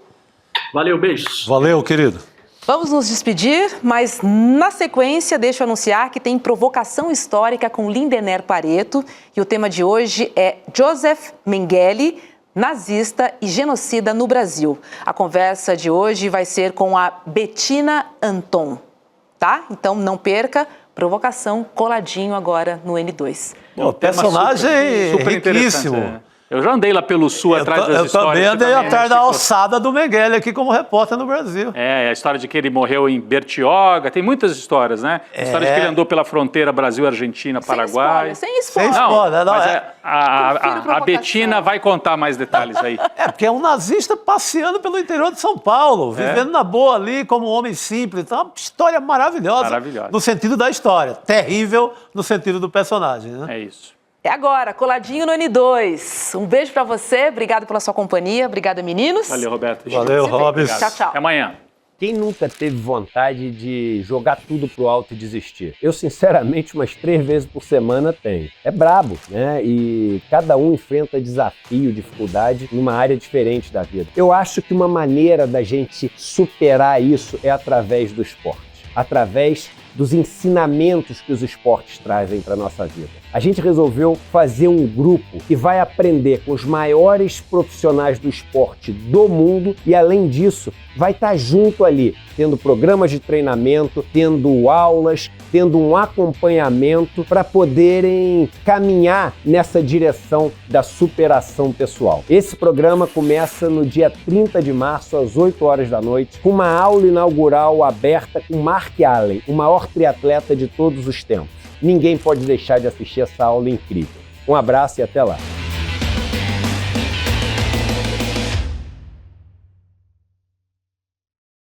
Valeu, beijos. Valeu, querido. Vamos nos despedir, mas na sequência deixo anunciar que tem provocação histórica com Lindener Pareto e o tema de hoje é Joseph Mengele, nazista e genocida no Brasil. A conversa de hoje vai ser com a Bettina Anton, tá? Então não perca, provocação coladinho agora no N2. O personagem super riquíssimo. Eu já andei lá pelo sul atrás das histórias. Eu também andei atrás da alçada do Mengele aqui como repórter no Brasil. A história de que ele morreu em Bertioga, tem muitas histórias, né? A história de que ele andou pela fronteira Brasil-Argentina, Paraguai. Sem spoiler. Mas a Bettina vai contar mais detalhes aí. Porque é um nazista passeando pelo interior de São Paulo, vivendo na boa ali como um homem simples. Então, é uma história maravilhosa. No sentido da história. Terrível no sentido do personagem, né? É isso. É agora, coladinho no N2. Um beijo pra você, obrigado pela sua companhia, obrigada, meninos. Valeu, Roberto. Valeu, Robson. Tchau, tchau. Até amanhã. Quem nunca teve vontade de jogar tudo pro alto e desistir? Eu, sinceramente, umas 3 vezes por semana tenho. É brabo, né? E cada um enfrenta desafio, dificuldade numa área diferente da vida. Eu acho que uma maneira da gente superar isso é através do esporte, através dos ensinamentos que os esportes trazem para a nossa vida. A gente resolveu fazer um grupo que vai aprender com os maiores profissionais do esporte do mundo e, além disso, vai estar junto ali, tendo programas de treinamento, tendo aulas, tendo um acompanhamento para poderem caminhar nessa direção da superação pessoal. Esse programa começa no dia 30 de março, às 8 horas da noite, com uma aula inaugural aberta com Mark Allen, o maior triatleta de todos os tempos. Ninguém pode deixar de assistir essa aula incrível. Um abraço e até lá!